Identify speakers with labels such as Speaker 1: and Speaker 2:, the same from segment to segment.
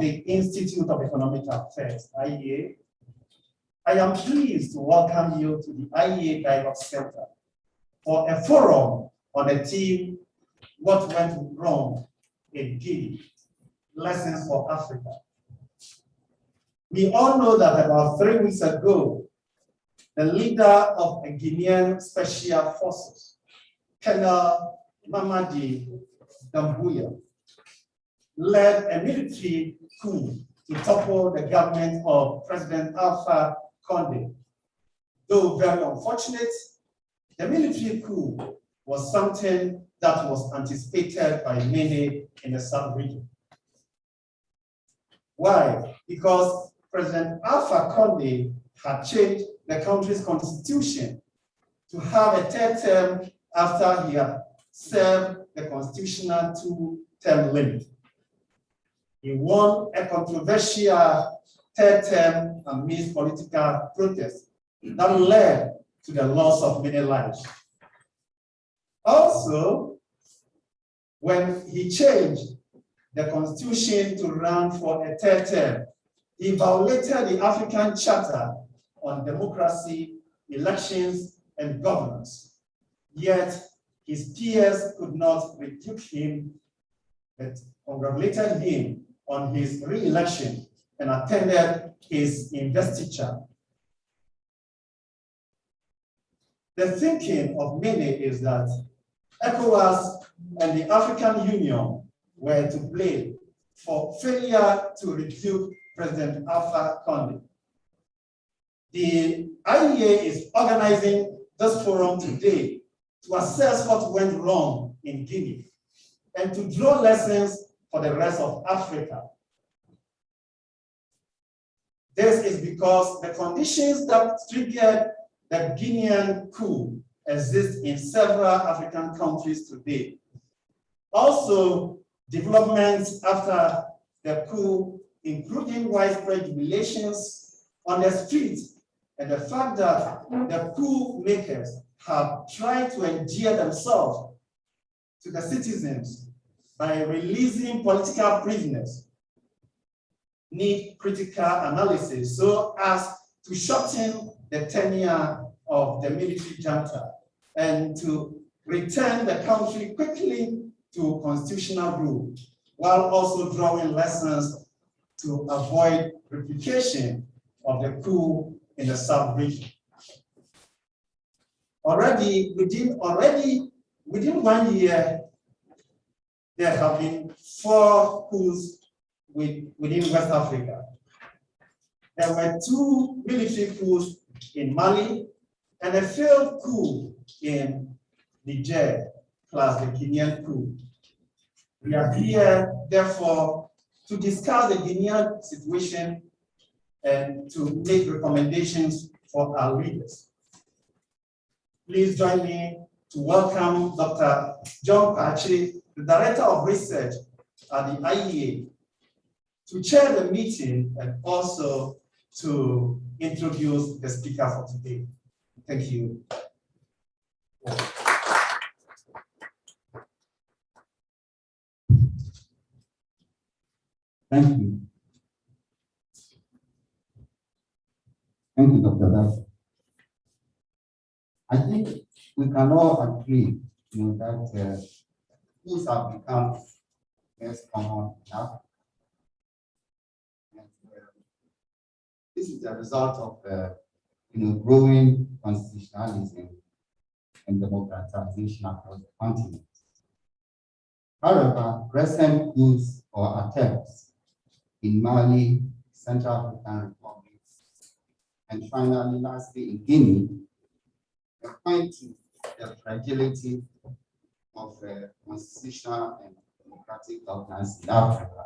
Speaker 1: the Institute of Economic Affairs, IEA, I am pleased to welcome you to the IEA Dialogue Center for a forum on a theme, What Went Wrong in Guinea, Lessons for Africa. We all know that about 3 weeks ago, the leader of the Guinean Special Forces, Colonel Mamadi Doumbouya, led a military coup to topple the government of President Alpha Condé. Though very unfortunate, the military coup was something that was anticipated by many in the South region. Why? Because President Alpha Condé had changed the country's constitution to have a third term after he had served the constitutional 2-term limit. He won a controversial third term amidst political protests that led to the loss of many lives. Also, when he changed the constitution to run for a third term, he violated the African Charter on Democracy, Elections, and Governance. Yet, his peers could not rebuke him, but congratulated him on his re-election and attended his investiture. The thinking of many is that ECOWAS and the African Union were to blame for failure to rebuke President Alpha Condé. The IEA is organizing this forum today to assess what went wrong in Guinea and to draw lessons for the rest of Africa. This is because the conditions that triggered the Guinean coup exist in several African countries today. Also, developments after the coup, including widespread jubilations on the streets, and the fact that the coup makers have tried to endear themselves to the citizens by releasing political prisoners, need critical analysis so as to shorten the tenure of the military junta and to return the country quickly to constitutional rule, while also drawing lessons to avoid replication of the coup in the South region. Within 1 year, there have been 4 coups within West Africa. There were 2 military coups in Mali and a failed coup in Niger, plus the Guinean coup. We are here, therefore, to discuss the Guinean situation and to make recommendations for our leaders. Please join me to welcome Dr. John Pache, the Director of Research at the IEA, to chair the meeting and also to introduce the speaker for today. Thank you.
Speaker 2: Thank you. Thank you, Dr. Das. I think we can all agree that schools have become less common in Africa. And, this is a result of growing constitutionalism and democratization across the continent. However, recent coups or attempts in Mali, Central African Republic, and finally, lastly, in Guinea, point to the fragility of constitutional and democratic governance in Africa.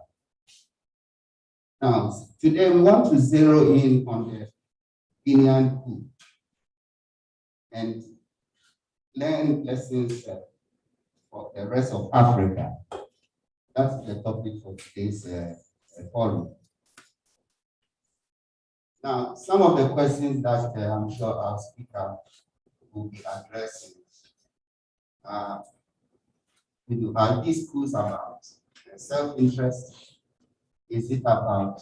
Speaker 2: Now, today we want to zero in on the Guinean coup and learn lessons for the rest of Africa. That's the topic for today's forum. Now, some of the questions that I'm sure our speaker will be addressing. Are these coups about self-interest, Is it about,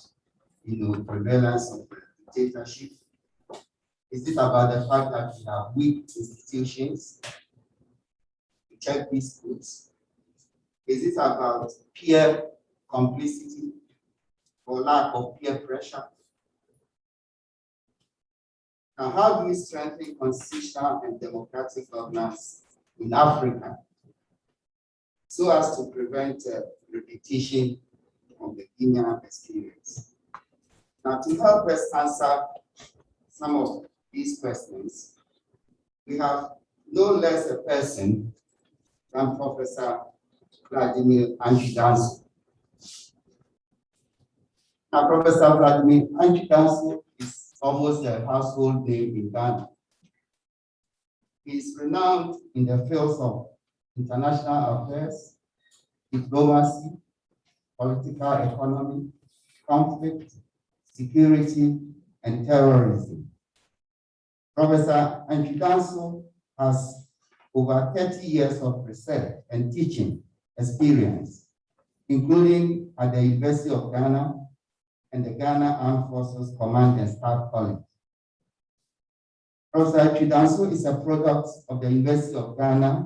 Speaker 2: prevalence of dictatorship? Is it about the fact that we have weak institutions to check these goods? Is it about peer complicity or lack of peer pressure? Now, how do we strengthen constitutional and democratic governance in Africa so as to prevent repetition of the Guinean experience? Now, to help us answer some of these questions, we have no less a person than Professor Vladimir Anchidanso. Now, Professor Vladimir Anchidanso is almost a household name in Ghana. He is renowned in the fields of international affairs, diplomacy, political economy, conflict, security, and terrorism. Professor Anchidanso has over 30 years of research and teaching experience, including at the University of Ghana and the Ghana Armed Forces Command and Staff College. Professor Anchidanso is a product of the University of Ghana,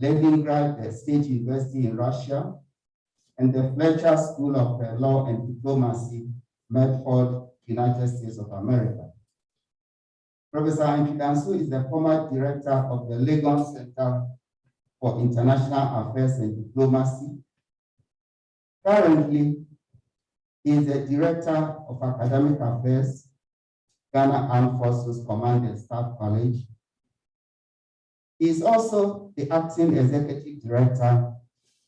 Speaker 2: Leningrad the State University in Russia, and the Fletcher School of Law and Diplomacy, Medford, United States of America. Professor Anchidanso is the former director of the Legon Center for International Affairs and Diplomacy. Currently, he is the director of academic affairs, Ghana Armed Forces Command and Staff College. He is also the acting executive director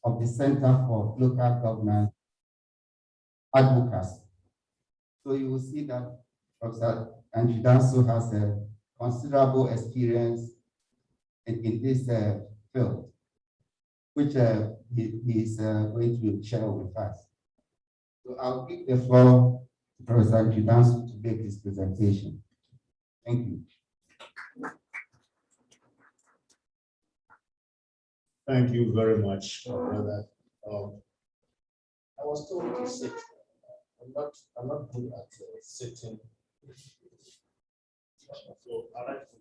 Speaker 2: of the Center for Local Government Advocacy. So you will see that Professor Anchidanso has a considerable experience in this field, which he is going to share with us. So I'll give the floor to Professor Anchidanso to make his presentation. Thank you.
Speaker 3: Thank you very much, brother. I was told to sit. I'm not good at sitting. So I like to.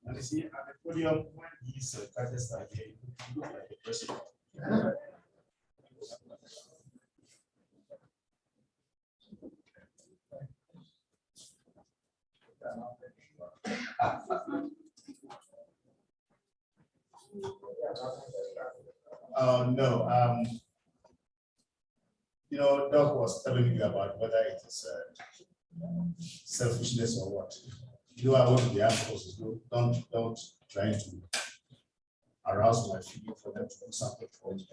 Speaker 3: And you see, at the podium, when these cadets are here, you look like the president. No, Doc was telling me about whether it is selfishness or what. I want to be armed forces. Don't try to arouse my feeling for them to do something for me.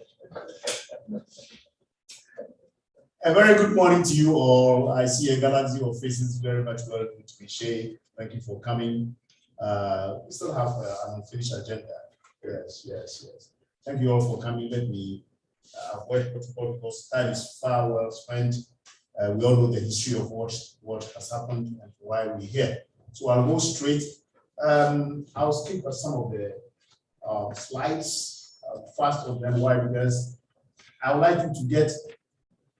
Speaker 3: A very good morning to you all. I see a galaxy of faces. Very much welcome to Michelle. Thank you for coming. We still have an unfinished agenda. Yes. Thank you all for coming. Let me avoid protocol because time is far well spent. We all know the history of what has happened and why we're here. So I'll go straight. I'll skip some of the slides, fast of them. Why? Because I would like you to get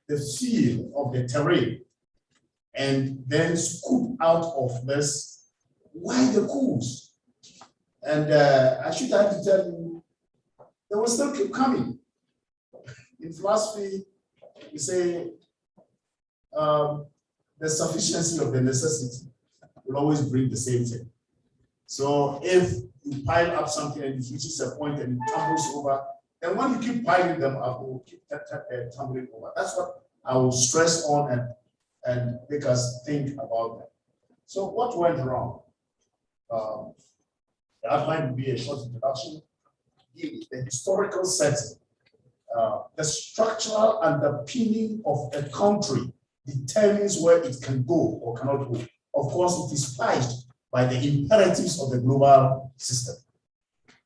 Speaker 3: the feel of the terrain and then scoop out of this why the coups. And I should have to tell you, they will still keep coming. In philosophy, we say the sufficiency of the necessity will always bring the same thing. So if you pile up something and it reaches a point and it tumbles over, then when you keep piling them up, it will keep tumbling over. That's what I will stress on and make us think about that. So what went wrong? The outline would be a short introduction, the historical setting, the structural underpinning of a country determines where it can go or cannot go. Of course, it is pledged by the imperatives of the global system.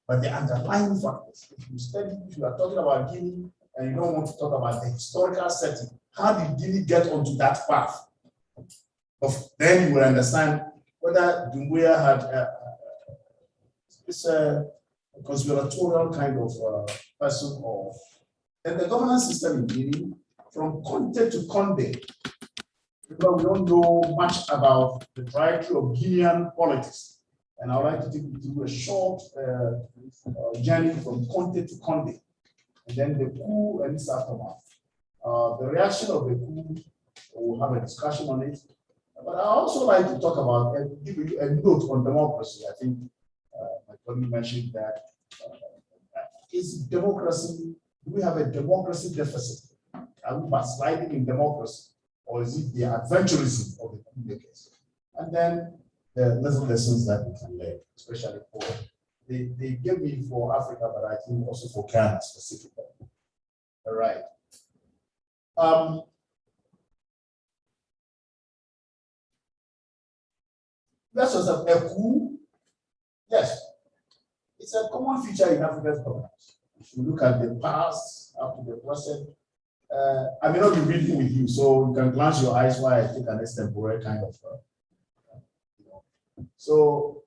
Speaker 3: But the underlying factors, if you are talking about Guinea, and you don't want to talk about the historical setting. How did Guinea get onto that path? Then you will understand whether Dumbuya had it's a conspiratorial kind of person, or and the governance system in Guinea from Conte to Conde, because we don't know much about the trajectory of Guinean politics. And I would like to take you through a short journey from Conte to Conde, and then the coup and its aftermath. The reaction of the coup, we'll have a discussion on it. But I also like to talk about and give you a note on democracy. I think my colleague mentioned that is democracy, do we have a democracy deficit? Are we backsliding in democracy? Or is it the adventurism of the coup makers? And then the little lessons that we can learn, especially for, they give me for Africa, but I think also for Ghana specifically. All right. That's just a coup. Yes, it's a common feature in Africa's governance. If you look at the past up to the present, I may not be reading with you, so you can glance your eyes while I take an extempore kind of, So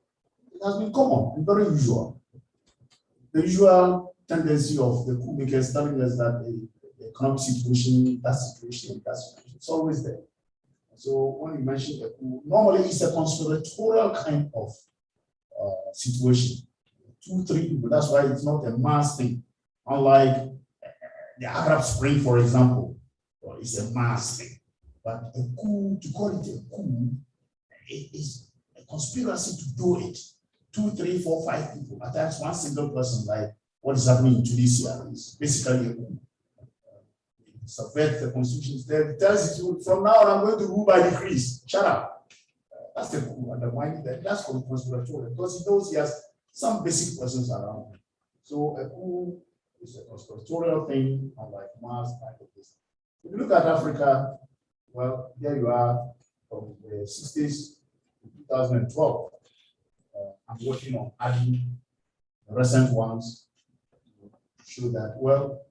Speaker 3: it has been common and very usual. The usual tendency of the coup makers telling us that the economic situation, it's always there. So when you mention the coup, normally it's a conspiratorial kind of situation. 2, 3 people, that's why it's not a mass thing. Unlike the Arab Spring, for example, it's a mass thing. But a coup, to call it a coup, it is a conspiracy to do it. 2, 3, 4, 5 people, at times one single person, like what is happening in Tunisia, is basically a coup. Subvert the constitution. It tells you from now on, I'm going to rule by decrees. Shut up. That's the coup, undermining that. That's conspiratorial because he knows he has some basic persons around him. So a coup is a conspiratorial thing, unlike mass type of this. If you look at Africa, well, there you are from the 60s to 2012. I'm working on adding the recent ones to show that, well,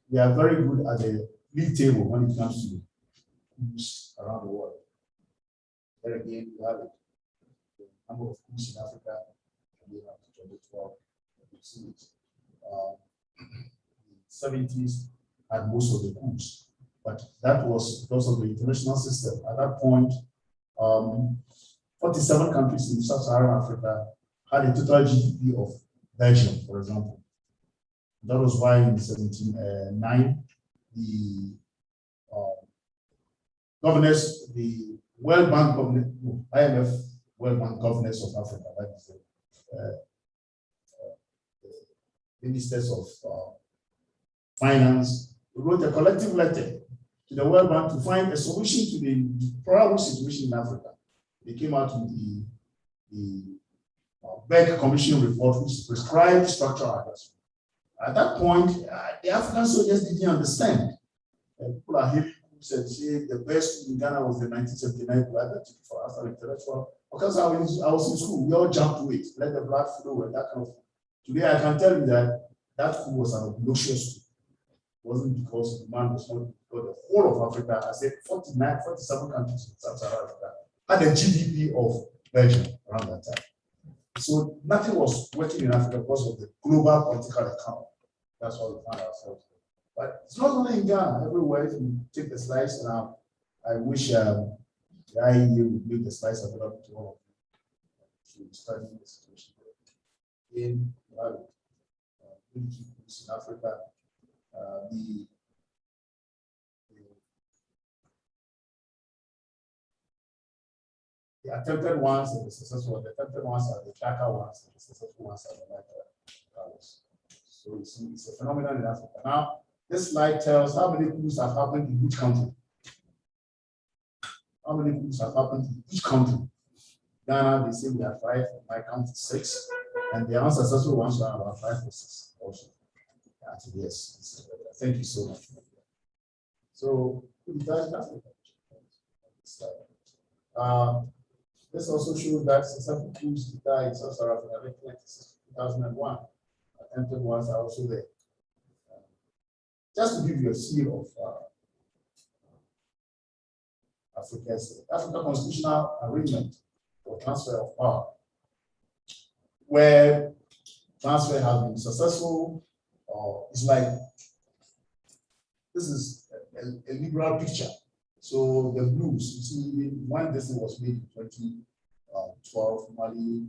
Speaker 3: we are very good at the league table when it comes to coups around the world. There again, we have it. The number of coups in Africa, we have 2012. You see it. The 70s had most of the coups, but that was because of the international system. At that point, 47 countries in sub-Saharan Africa had a total GDP of Belgium, for example. That was why in 1709, the governors, the World Bank governor, IMF World Bank governors of Africa, that is the ministers of finance, wrote a collective letter to the World Bank to find a solution to the problem situation in Africa. They came out with the Beck Commission report, which prescribed structural adjustment. At that point, the African soldiers didn't understand. People are hearing who said, see, the best in Ghana was the 1979 blood for us, intellectual. Because I was in school, we all jumped to it, let the blood flow and that kind of thing. Today, I can tell you that that coup was an obnoxious coup. It wasn't because the man was not, because the whole of Africa, I said 47 countries in Sub-Saharan Africa had a GDP of Belgium around that time. So nothing was working in Africa because of the global political economy. That's what we find ourselves. But it's not only in Ghana, everywhere. If you take the slides now, I wish the IEA would make the slides available to all of you to study the situation in in Africa. The attempted ones and the successful, the attempted ones are the tracker ones, and the successful ones are the lighter ones. So it's a phenomenon in Africa. Now, this slide tells how many coups have happened in each country. How many coups have happened in each country? Ghana, they say we have 5, my count is 6, and the unsuccessful ones are about 5 or 6 also. Yes, thank you so much. So, Africa. This also shows that successful coups in Sub-Saharan Africa in 2001. Attempted ones are also there. just to give you a feel of Africa's African constitutional arrangement for transfer of power, where transfer has been successful, or it's like this is a liberal picture. So the blues, you see, when this thing was made in 2012, Mali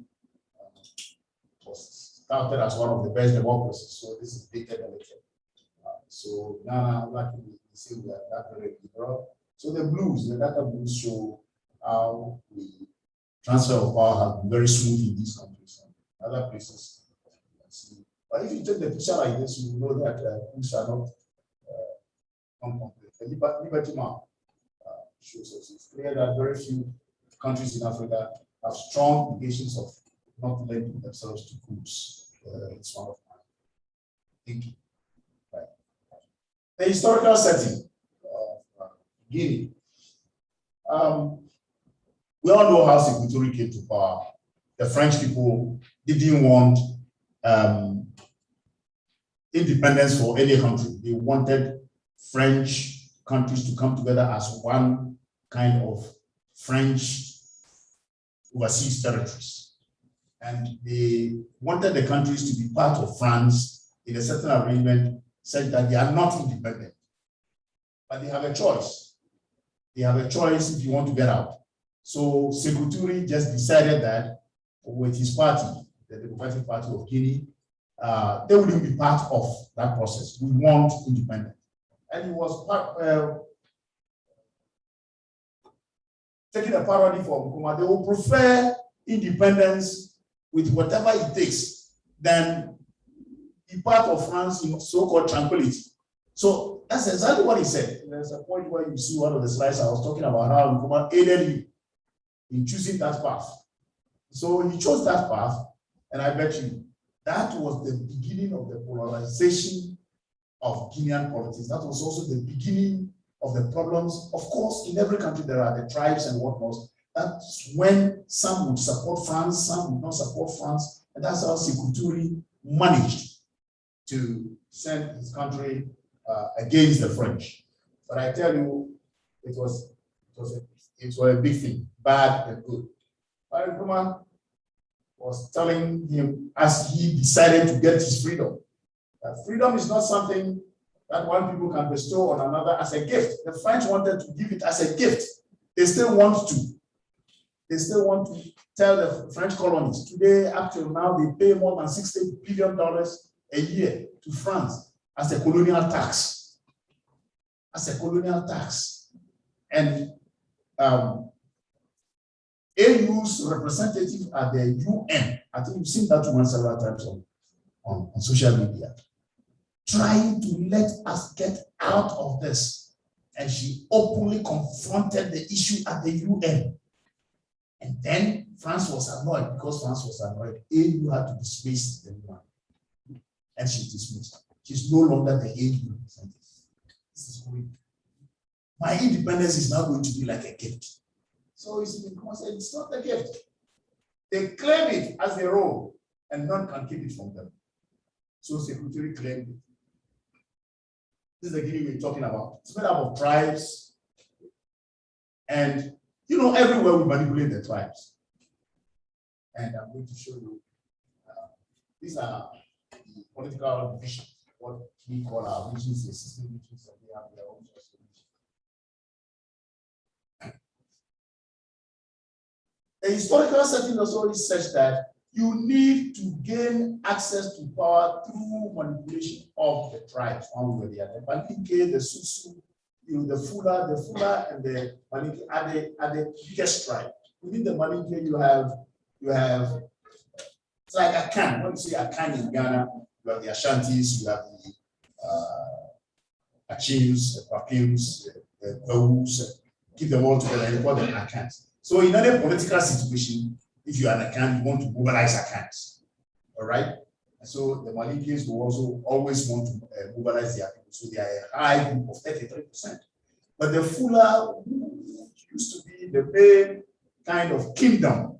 Speaker 3: was started as one of the best democracies. So this is big elected. So now, like we say, we are that very liberal. So the blues, the data blues show how the transfer of power has been very smooth in these countries and other places. But if you take the picture like this, you will know that blues are not complete. The Liberty map shows us it's clear that very few countries in Africa have strong indications of not lending themselves to coups. It's one of my thinking. Right. The historical setting of Guinea. We all know how Secretary came to power. The French people didn't want independence for any country. They wanted French countries to come together as one kind of French overseas territories. And they wanted the countries to be part of France in a certain arrangement such that they are not independent. But they have a choice. They have a choice if you want to get out. So Secretary just decided that with his party, the Democratic Party of Guinea, they wouldn't be part of that process. We want independence. And he was taking a parody from Nkrumah. They will prefer independence with whatever it takes than be part of France in so-called tranquility. So that's exactly what he said. There's a point where you see one of the slides I was talking about how Nkrumah aided him in choosing that path. So he chose that path, and I bet you that was the beginning of the polarization of Guinean politics. That was also the beginning of the problems. Of course, in every country there are the tribes and whatnot. That's when some would support France, some would not support France, and that's how Secretary managed to send his country against the French. But I tell you, it was a big thing, bad and good. Nkrumah was telling him as he decided to get his freedom, that freedom is not something that one people can bestow on another as a gift. The French wanted to give it as a gift. They still want to. They still want to tell the French colonies. Today, up till now, they pay more than $60 billion a year to France as a colonial tax. As a colonial tax. And AU's representative at the UN, I think you've seen that one several times on social media, trying to let us get out of this. And she openly confronted the issue at the UN. And then France was annoyed. Because France was annoyed, AU had to dismiss the woman. And she dismissed. She's no longer the AU representative. This is going. My independence is now going to be like a gift. So it's not a gift. They claim it as their own, and none can keep it from them. So Secretary claimed it. This is the Guinea we're talking about. It's made up of tribes. And, everywhere we manipulate the tribes. And I'm going to show you. These are the political divisions, what we call our regions, the system regions, and they have their own solution. The historical setting also is such that you need to gain access to power through manipulation of the tribes, one way or the other. The Malinke, the Susu, the Fula, and the Malinke are the biggest tribe. Within the Malinke, you have it's like Akan. When you say Akan in Ghana, you have the Ashantis, you have the Achims, the Papims, the Peus, keep them all together and you call them Akans. So in any political situation, if you are an Akan, you want to mobilize Akans. All right? And so the Malikians will also always want to mobilize their people. So they are a high group of 33%. But the Fula, who used to be the main kind of kingdom,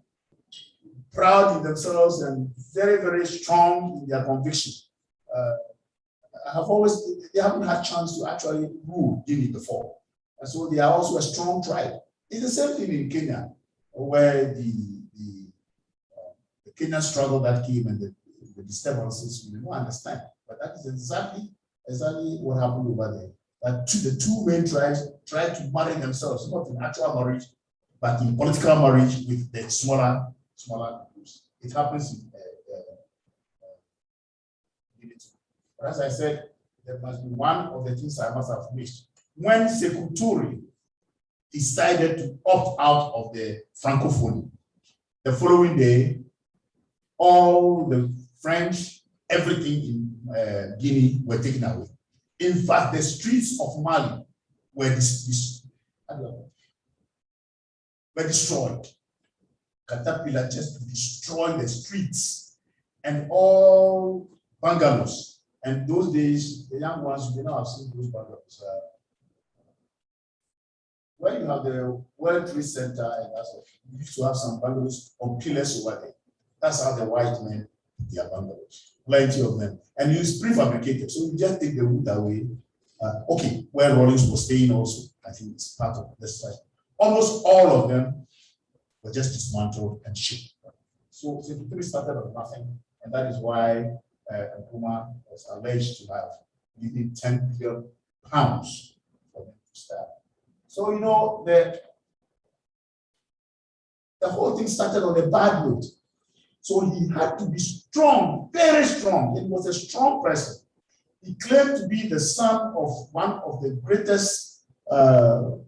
Speaker 3: proud in themselves and very, very strong in their conviction. they haven't had chance to actually rule Guinea before. And so they are also a strong tribe. It's the same thing in Kenya, where the Kenyan struggle that came and the disturbances, we don't understand. But that is exactly what happened over there. That the two main tribes tried to marry themselves, not in actual marriage, but in political marriage with the smaller groups. It happens in but as I said, there must be one of the things I must have missed. When Sekou Touré decided to opt out of the Francophonie, the following day, all the French, everything in Guinea were taken away. In fact, the streets of Mali were destroyed. Caterpillar just to destroy the streets and all bungalows. And those days, the young ones, you may not have seen those bungalows. When you have the World Trade Center, and that's what you used to have some bungalows on pillars over there. That's how the white men put their bungalows. Plenty of them. And it's prefabricated. So you just take the wood away. Okay, where Rawlings was staying also, I think it's part of this side. Almost all of them were just dismantled and shipped. So Sekou started on nothing. And that is why Nkrumah was alleged to have needed 10 billion pounds for them to start. So, you know, the whole thing started on a bad note. So he had to be strong, very strong. He was a strong person. He claimed to be the son of one of the greatest Middle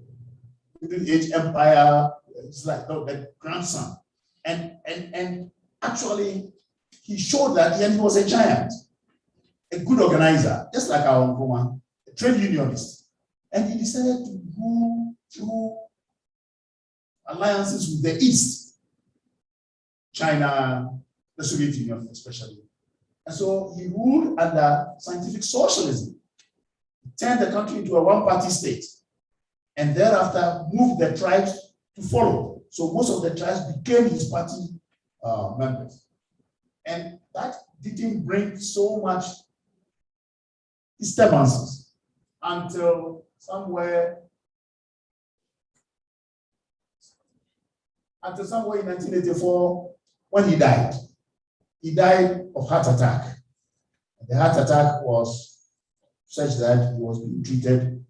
Speaker 3: Age empire. It's like the grandson. And actually, he showed that he was a giant, a good organizer, just like our Nkrumah, a trade unionist. And he decided to go through alliances with the East, China, the Soviet Union especially. And so he ruled under scientific socialism. He turned the country into a one-party state, and thereafter moved the tribes to follow. So most of the tribes became his party members. And that didn't bring so much disturbances until somewhere in 1984 when he died. He died of heart attack. The heart attack was such that he was being treated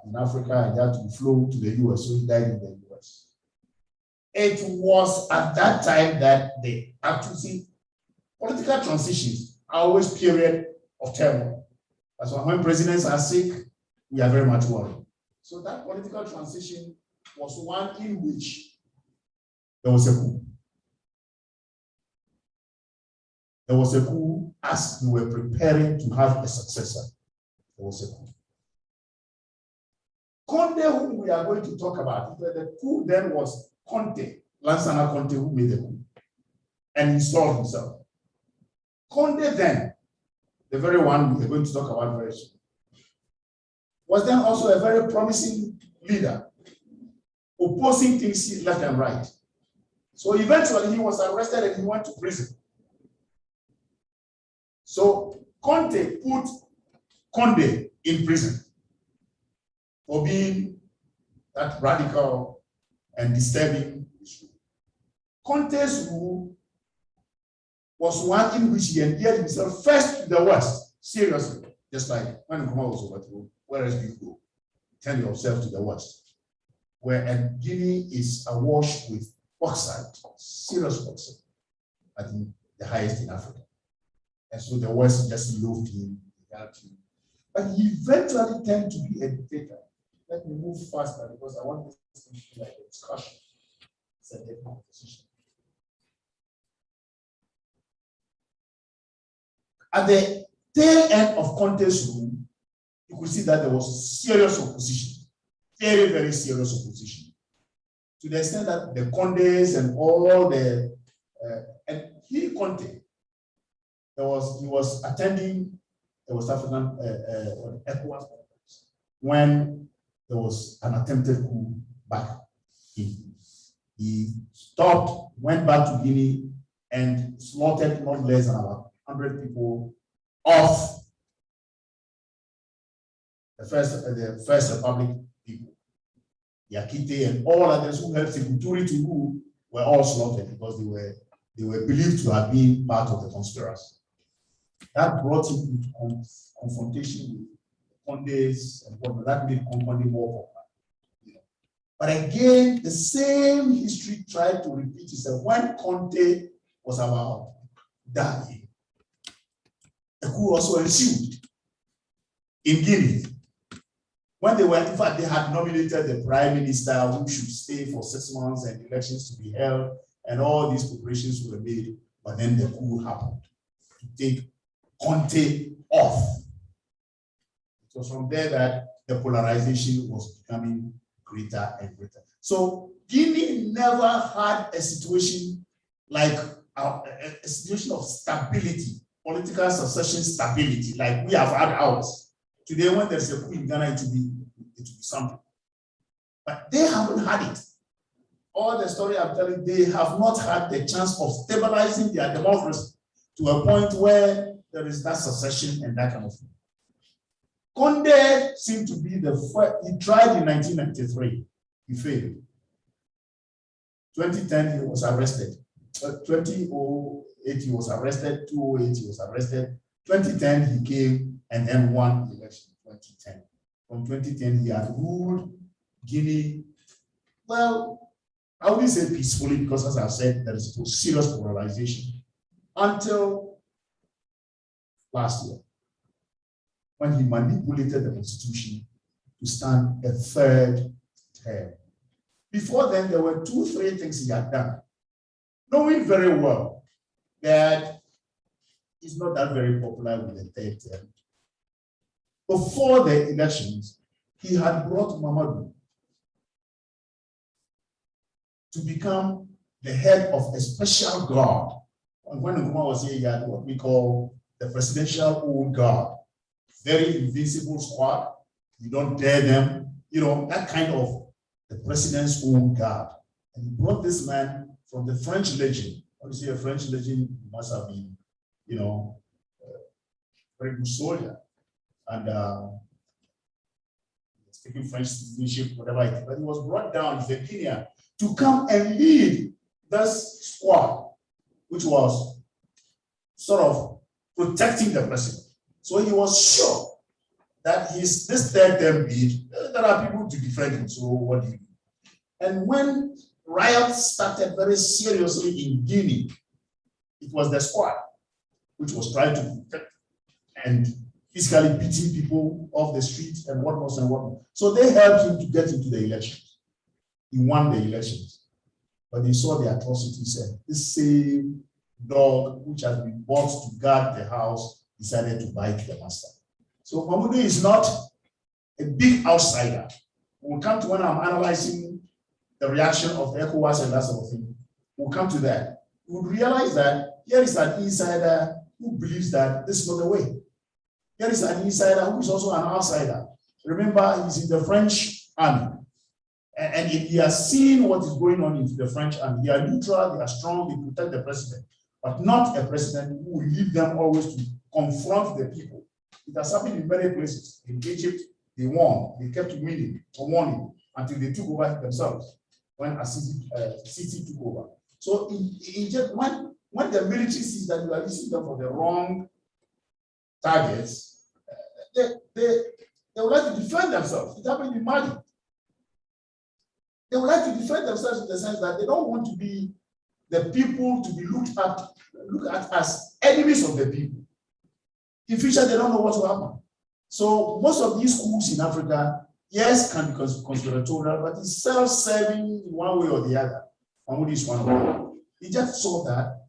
Speaker 3: in Africa and he had to be flown to the US, so he died in the US. It was at that time that they actually political transitions are always period of turmoil. That's why when presidents are sick, we are very much worried. So that political transition was one in which there was a coup. There was a coup as we were preparing to have a successor. There was a coup. Conde, whom we are going to talk about, the coup then was Conte, Lansana Conte, who made the coup and installed himself. Conde then, the very one we are going to talk about very soon, was then also a very promising leader, opposing things left and right. So eventually he was arrested and he went to prison. So Conte put Conde in prison for being that radical and disturbing issue. Conte's rule was one in which he endeared himself first to the West, seriously, just like when Nkrumah was overthrown, where else do you go? Turn yourself to the West, where Guinea is awash with bauxite, serious bauxite, I think the highest in Africa. And so the West just loathed him, but he eventually turned to be a dictator. Let me move faster because I want this to be like a discussion. It's a different position. At the tail end of Conte's rule, you could see that there was serious opposition, very, very serious opposition. To the extent that the Condes and all the, and Conte, he was attending the West African ECOWAS when there was an attempted coup back in. He stopped, went back to Guinea, and slaughtered not less than about 100 people off the first republic people, the Akite and all others who helped Sekuturi to rule were all slaughtered because they were believed to have been part of the conspiracy. That brought him into confrontation with Condes and whatnot. That made Conde more popular. You know. But again, the same history tried to repeat itself. When Conte was about dying, a coup also ensued in Guinea. When they were, in fact, they had nominated the prime minister who should stay for 6 months and elections to be held, and all these preparations were made, but then the coup happened to take Conte off. It was from there that the polarization was becoming greater and greater. So Guinea never had a situation like a situation of stability, political succession stability, like we have had ours. Today, when there's a coup in Ghana, it will be something. But they haven't had it. All the story I'm telling, they have not had the chance of stabilizing their democracy to a point where there is that succession and that kind of thing. Conde seemed to be the first. He tried in 1993. He failed. 2010, he was arrested. 2008, he was arrested. 2008, he was arrested. 2010, he came and then won the election. 2010. From 2010, he had ruled Guinea, well, I wouldn't say peacefully, because as I've said, there is serious polarization until last year, when he manipulated the constitution to stand a third term. Before then, there were 2-3 things he had done, knowing very well that he's not that very popular with the third term. Before the elections, he had brought Mamadou to become the head of a special guard. And when Nkrumah was here, he had what we call the presidential old guard. Very invincible squad. You don't dare them. You know, that kind of the president's own guard. And he brought this man from the French Legion. When you say a French Legion, he must have been, you know, very good soldier. And speaking French citizenship, whatever it is. But he was brought down as a Guinean to come and lead this squad, which was sort of protecting the president. So he was sure that this third term bid, there are people to defend him. So what do you do? And when riots started very seriously in Guinea, it was the squad which was trying to protect and physically beating people off the street and whatnot and whatnot. So they helped him to get into the elections. He won the elections. But they saw the atrocities, and this same dog, which has been bought to guard the house, decided to bite the master. So Mamadou is not a big outsider. We'll come to when I'm analyzing the reaction of the ECOWAS and that sort of thing. We'll come to that. We'll realize that here is an insider who believes that this is not the way. Here is an insider who is also an outsider. Remember, he's in the French army. And if he has seen what is going on in the French army, they are neutral, they are strong, they protect the president, but not a president who will leave them always to confront the people. It has happened in many places. In Egypt, they won. They kept winning or warning until they took over themselves when Sisi took over. So in Egypt, when the military sees that you are using them for the wrong targets, they would like to defend themselves. It happened in Mali. They would like to defend themselves in the sense that they don't want to be the people to be looked at as enemies of the people. In future, they don't know what will happen. So most of these coups in Africa, yes, can be conspiratorial, but it's self-serving in one way or the other. Mahmoud is one of them. He just saw that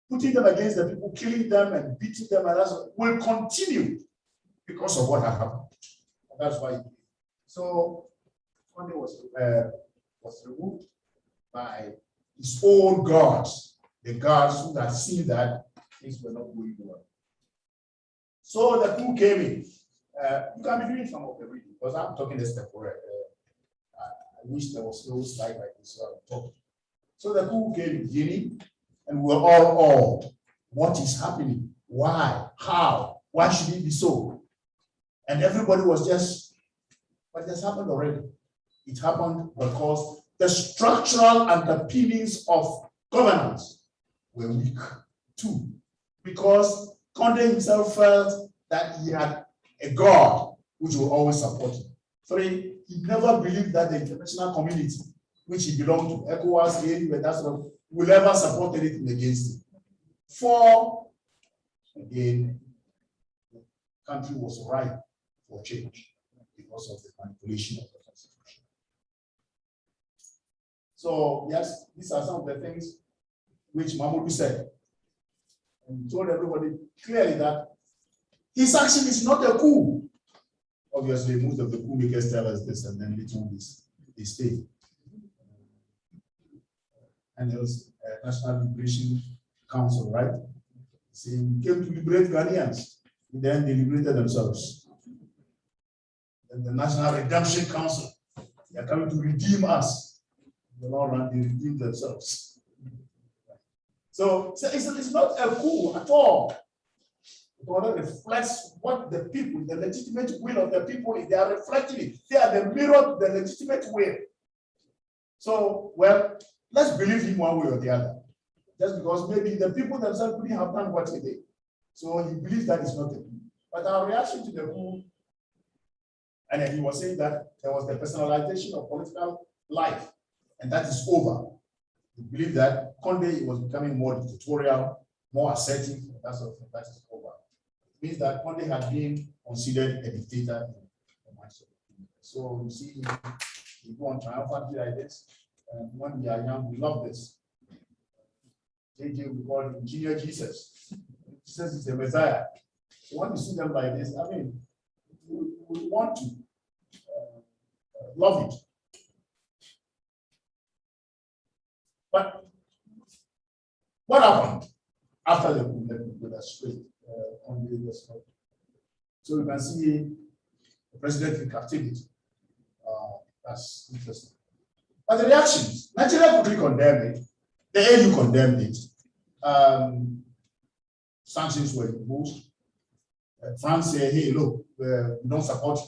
Speaker 3: putting them against the people, killing them and beating them, and that's will continue because of what had happened. And that's why. So Conde was removed by his own guards, the guards who had seen that things were not going well. So the coup came in. You can be doing some of the reading because I'm talking this step for it. I wish there was no slide like this so I would talk. So the coup came in Guinea, and we're all awed. What is happening? Why? How? Why should it be so? And everybody was just, but it has happened already. It happened because the structural underpinnings of governance were weak too. Because Condé himself felt that he had a God which will always support him. 3, he never believed that the international community, which he belonged to, ECOWAS, AU, and that sort of, will ever support anything against him. 4, again, the country was ripe for change because of the manipulation of the constitution. So, yes, these are some of the things which Mamadou said. And he told everybody clearly that his action is not a coup. Obviously, most of the coup makers tell us this, and then later on they stay. And there was a National Liberation Council, right? See, we came to liberate Ghanaians, and then they liberated themselves. And the National Redemption Council, they are coming to redeem us. In the long run, they redeemed themselves. So it's not a coup at all. It reflects what the people, the legitimate will of the people is. They are reflecting it. They are the mirror to the legitimate will. So, well, let's believe him one way or the other. Just because maybe the people themselves couldn't have done what he did. So he believes that it's not a coup. But our reaction to the coup, and then he was saying that there was the personalization of political life, and that is over. We believe that Condé was becoming more dictatorial, more assertive, and that sort of thing. That is over. It means that Condé had been considered a dictator in much of it. So you see, we go on triumphantly like this. And when we are young, we love this. JJ, we call him Engineer Jesus. Jesus is the Messiah. So when you see them like this, I mean, we want to love it. But what happened after the coup? Let me go that straight on the spot. So you can see the president in captivity. That's interesting. But the reactions, Nigeria could condemn it, the AU condemned it, sanctions were imposed. France said, hey, look, we don't support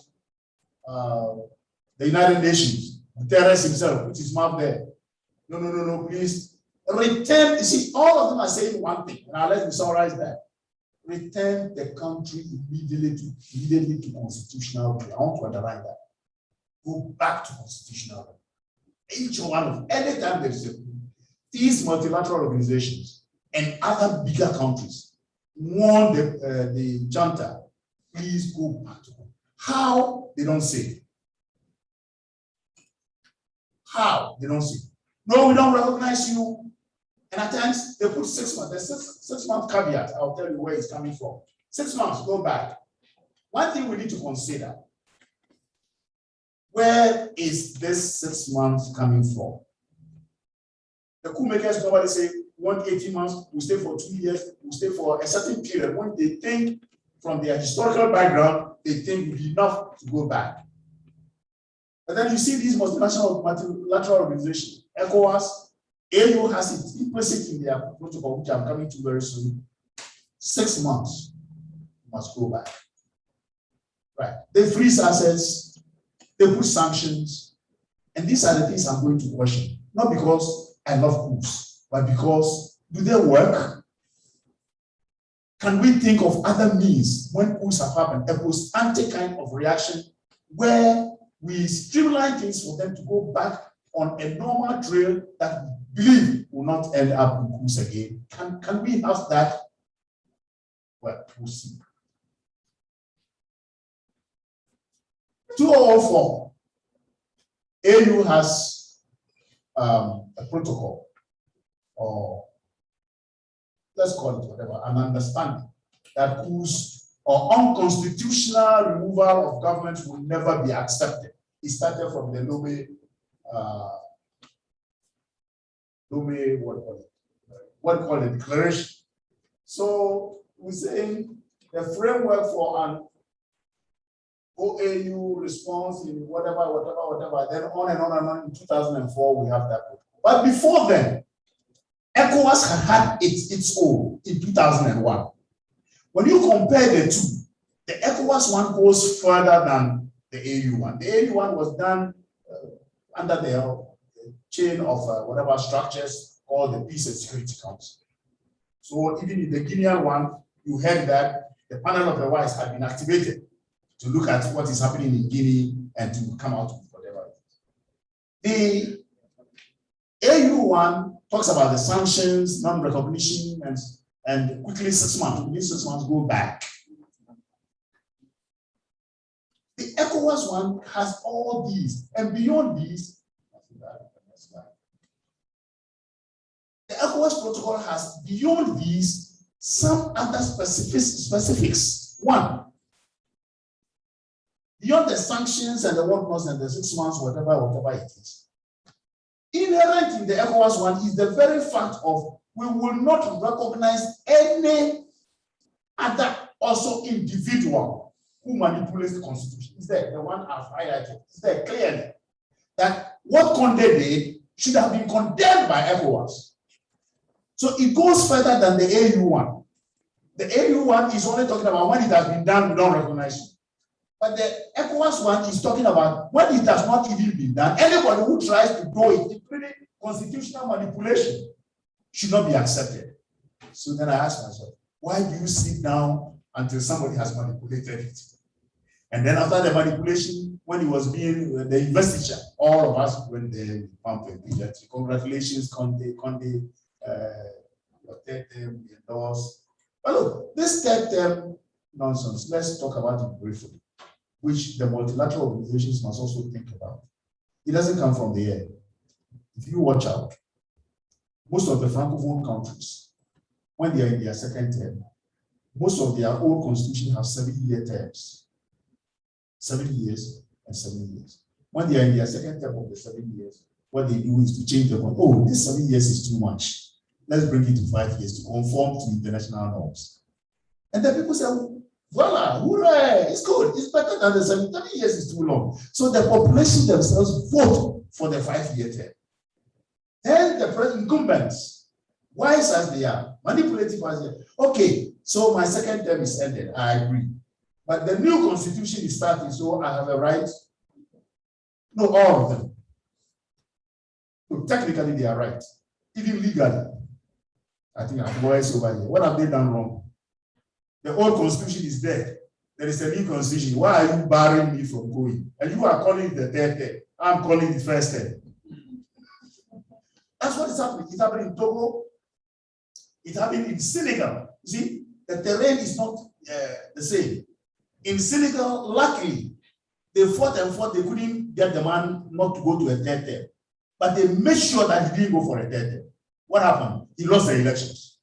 Speaker 3: the United Nations, Guterres himself, which is marked there. No, please return. You see, all of them are saying one thing. Now let me summarize that. Return the country immediately to constitutional law. I want to underline that. Go back to constitutional law. Each one of anytime there's a these multilateral organizations and other bigger countries warn the junta, please go back to them. How? They don't say. How? They don't say. No, we don't recognize you. And at times they put 6 months. There's 6 month caveat. I'll tell you where it's coming from. 6 months, go back. One thing we need to consider, where is this 6 months coming from? The coup makers normally say, we want 18 months, we stay for 2 years, we stay for a certain period. When they think from their historical background, they think it will be enough to go back. But then you see these multilateral organizations, ECOWAS, AU has it implicit in their protocol, which I'm coming to very soon. 6 months, you must go back. Right. They freeze assets, they put sanctions, and these are the things I'm going to question. Not because I love coups, but because do they work? Can we think of other means when coups have happened, a post-ante kind of reaction where we streamline things for them to go back on a normal trail that we believe will not end up in coups again? Can we have that? Well, we'll see. 2004, AU has a protocol, or let's call it whatever, an understanding that coups or unconstitutional removal of government will never be accepted. It started from the Lomé, what call it, declaration. So we're saying the framework for an OAU response in whatever, then on and on and on. In 2004, we have that. But before then, ECOWAS had its own in 2001. When you compare the two, The ECOWAS one goes further than the AU one. The AU one was done under the chain of whatever structures called the Peace and Security Council. So even in the Guinean one, you heard that the panel of the wise had been activated to look at what is happening in Guinea and to come out with whatever. The AU one talks about the sanctions, non-recognition, and quickly 6 months. Within 6 months, go back. The ECOWAS one has all these, and beyond these, the ECOWAS protocol has beyond these some other specifics. One, beyond the sanctions and the whatnots and the 6 months, whatever it is. Inherent in the ECOWAS one is the very fact of we will not recognize any other also individual who manipulates the constitution. Is there the one I've highlighted? Is there clearly that what Conde did should have been condemned by ECOWAS? So it goes further than the AU one. The AU one is only talking about when it has been done without recognition. But the ECOWAS one is talking about when it has not even been done. Anybody who tries to do it, including constitutional manipulation, should not be accepted. So then I ask myself, why do you sit down until somebody has manipulated it? And then after the manipulation, when it was being the investiture, all of us went there with pump and pediatry. Congratulations, Conde, your third term, we endorse. But look, this third term nonsense, let's talk about it briefly, which the multilateral organizations must also think about. It doesn't come from the air. If you watch out, most of the Francophone countries, when they are in their second term, most of their old constitution have 7-year terms. 7 years and 7 years. When they are in their second term of the 7 years, what they do is to change the one. Oh, this 7 years is too much. Let's bring it to 5 years to conform to international norms. And then people say, voila, hooray, it's good. It's better than the 7 years is too long. So the population themselves vote for the 5-year term. Then the incumbents, wise as they are, manipulative as they are, okay, so my second term is ended, I agree. But the new constitution is starting, so I have a right. No, all of them. So technically, they are right. Even legally. I think I'm voice over here. What have they done wrong? The old constitution is dead. There is a new constitution. Why are you barring me from going? And you are calling it the third term. I'm calling it first term. That's what is happening. It's happening in Togo. It's happening in Senegal. You see, the terrain is not the same. In Senegal, luckily, they fought and fought. They couldn't get the man not to go to a third term. But they made sure that he didn't go for a third term. What happened? He lost the elections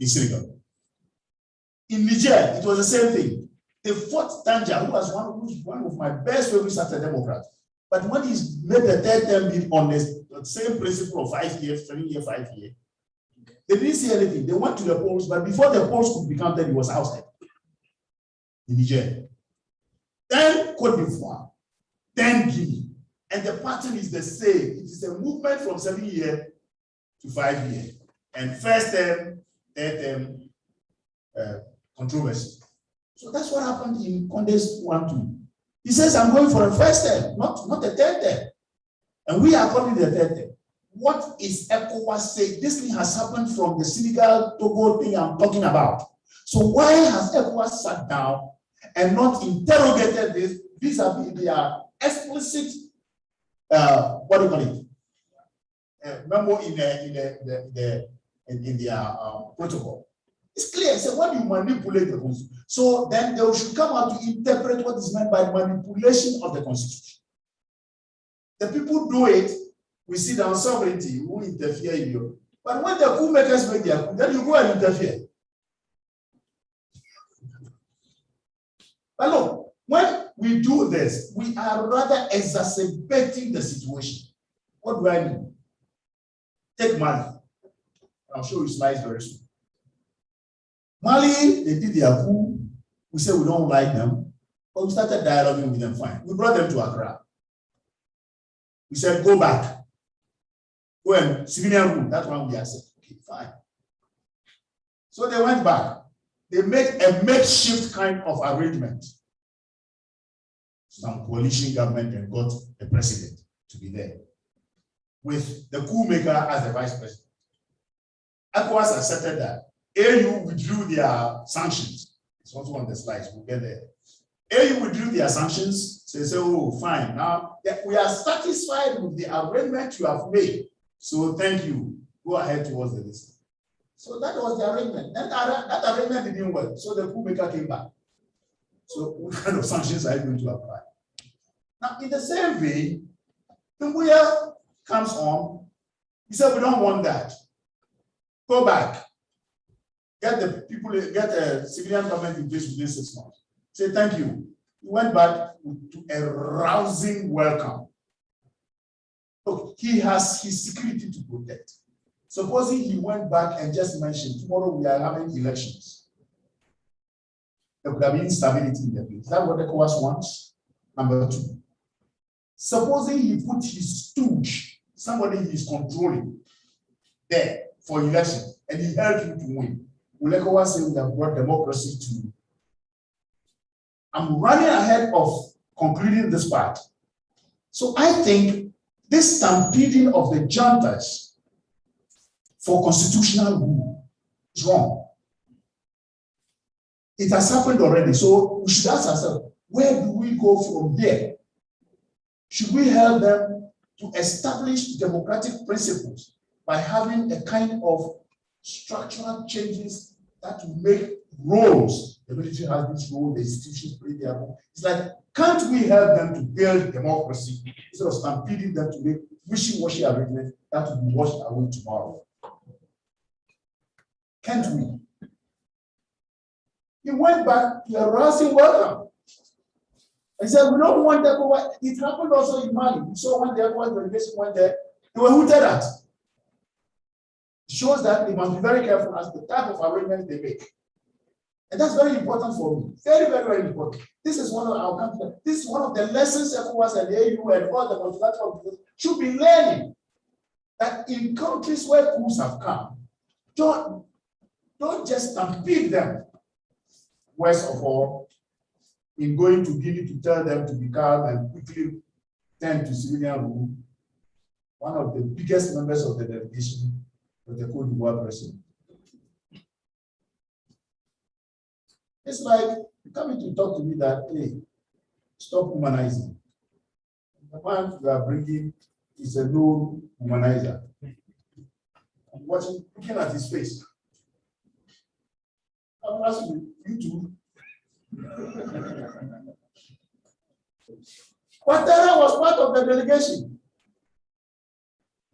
Speaker 3: in Senegal. In Niger, it was the same thing. They fought Tanja, who was one of my best favorites as a Democrat. But when he made the third term bid on the same principle of 5 years, 7 years, 5 years, they didn't see anything. They went to the polls, but before the polls could be counted, he was outside. In Niger. Then Cote d'Ivoire. Then Guinea. And the pattern is the same. It is a movement from 7 years to 5 years. And first term, third term, controversy. So that's what happened in Conde's 1-2. He says, I'm going for a first term, not a third term. And we are calling the third term. What is ECOWAS saying? This thing has happened from the Senegal Togo thing I'm talking about. So why has ECOWAS sat down and not interrogated this vis-a-vis their explicit, what do you call it? Memo in their protocol. It's clear. So when you manipulate the constitution, so then they should come out to interpret what is meant by manipulation of the constitution. The people do it. We see down sovereignty who interfere in you. But when the coup makers make their coup, then you go and interfere. But look, when we do this, we are rather exacerbating the situation. What do I mean? Take Mali. I'll show you slides very soon. Mali, they did their coup. We said we don't like them, but we started dialoguing with them fine. We brought them to Accra. We said, go back. Go and civilian rule. That's one we accept. Okay, fine. So they went back. they made a makeshift kind of arrangement. Some coalition government and got the president to be there, with the coup maker as the vice president. ECOWAS accepted that. AU withdrew their sanctions. It's also on the slides, we'll get there. AU withdrew their sanctions, so they say, oh, fine. Now, we are satisfied with the arrangement you have made. So thank you. Go ahead towards the list. So that was the arrangement. And that arrangement didn't work. So the coup maker came back. So what kind of sanctions are you going to apply? Now, in the same way, Dumbuya comes on. He said, we don't want that. Go back. Get the people, get a civilian government in place within 6 months. Say thank you. He went back to a rousing welcome. Look, he has his security to protect. Supposing he went back and just mentioned, tomorrow we are having elections. There could have been instability in the place. Is that what ECOWAS wants? Number 2. Supposing he put his stooge, somebody he is controlling, there for elections, and he helped him to win. Will ECOWAS say we have brought democracy to? I'm running ahead of concluding this part. So I think this stampeding of the juntas for constitutional rule is wrong. It has happened already. So we should ask ourselves, where do we go from here? Should we help them to establish democratic principles by having a kind of structural changes that will make roles? The military has this role, the institutions play their role. It's like, can't we help them to build democracy instead of stampeding them to make wishy-washy arrangements that will be washed away tomorrow? Can't we? He went back to a rousing welcome. He said, we don't want that. It happened also in Mali. We saw when the ECOWAS delegation went there, they were hooted at. It shows that they must be very careful as the type of arrangements they make. And that's very important for me. Very, very, very important. This is one of our countries. This is one of the lessons ECOWAS and the AU and all the multilateral groups should be learning. That in countries where coups have come, don't just stampede them. Worst of all, in going to Guinea to tell them to be calm and quickly turn to civilian rule, one of the biggest members of the delegation was the Cote d'Ivoire president. It's like coming to talk to me that, hey, stop humanizing. The man you are bringing is a no humanizer. I'm watching, looking at his face. I'm asking you too. Ouattara was part of the delegation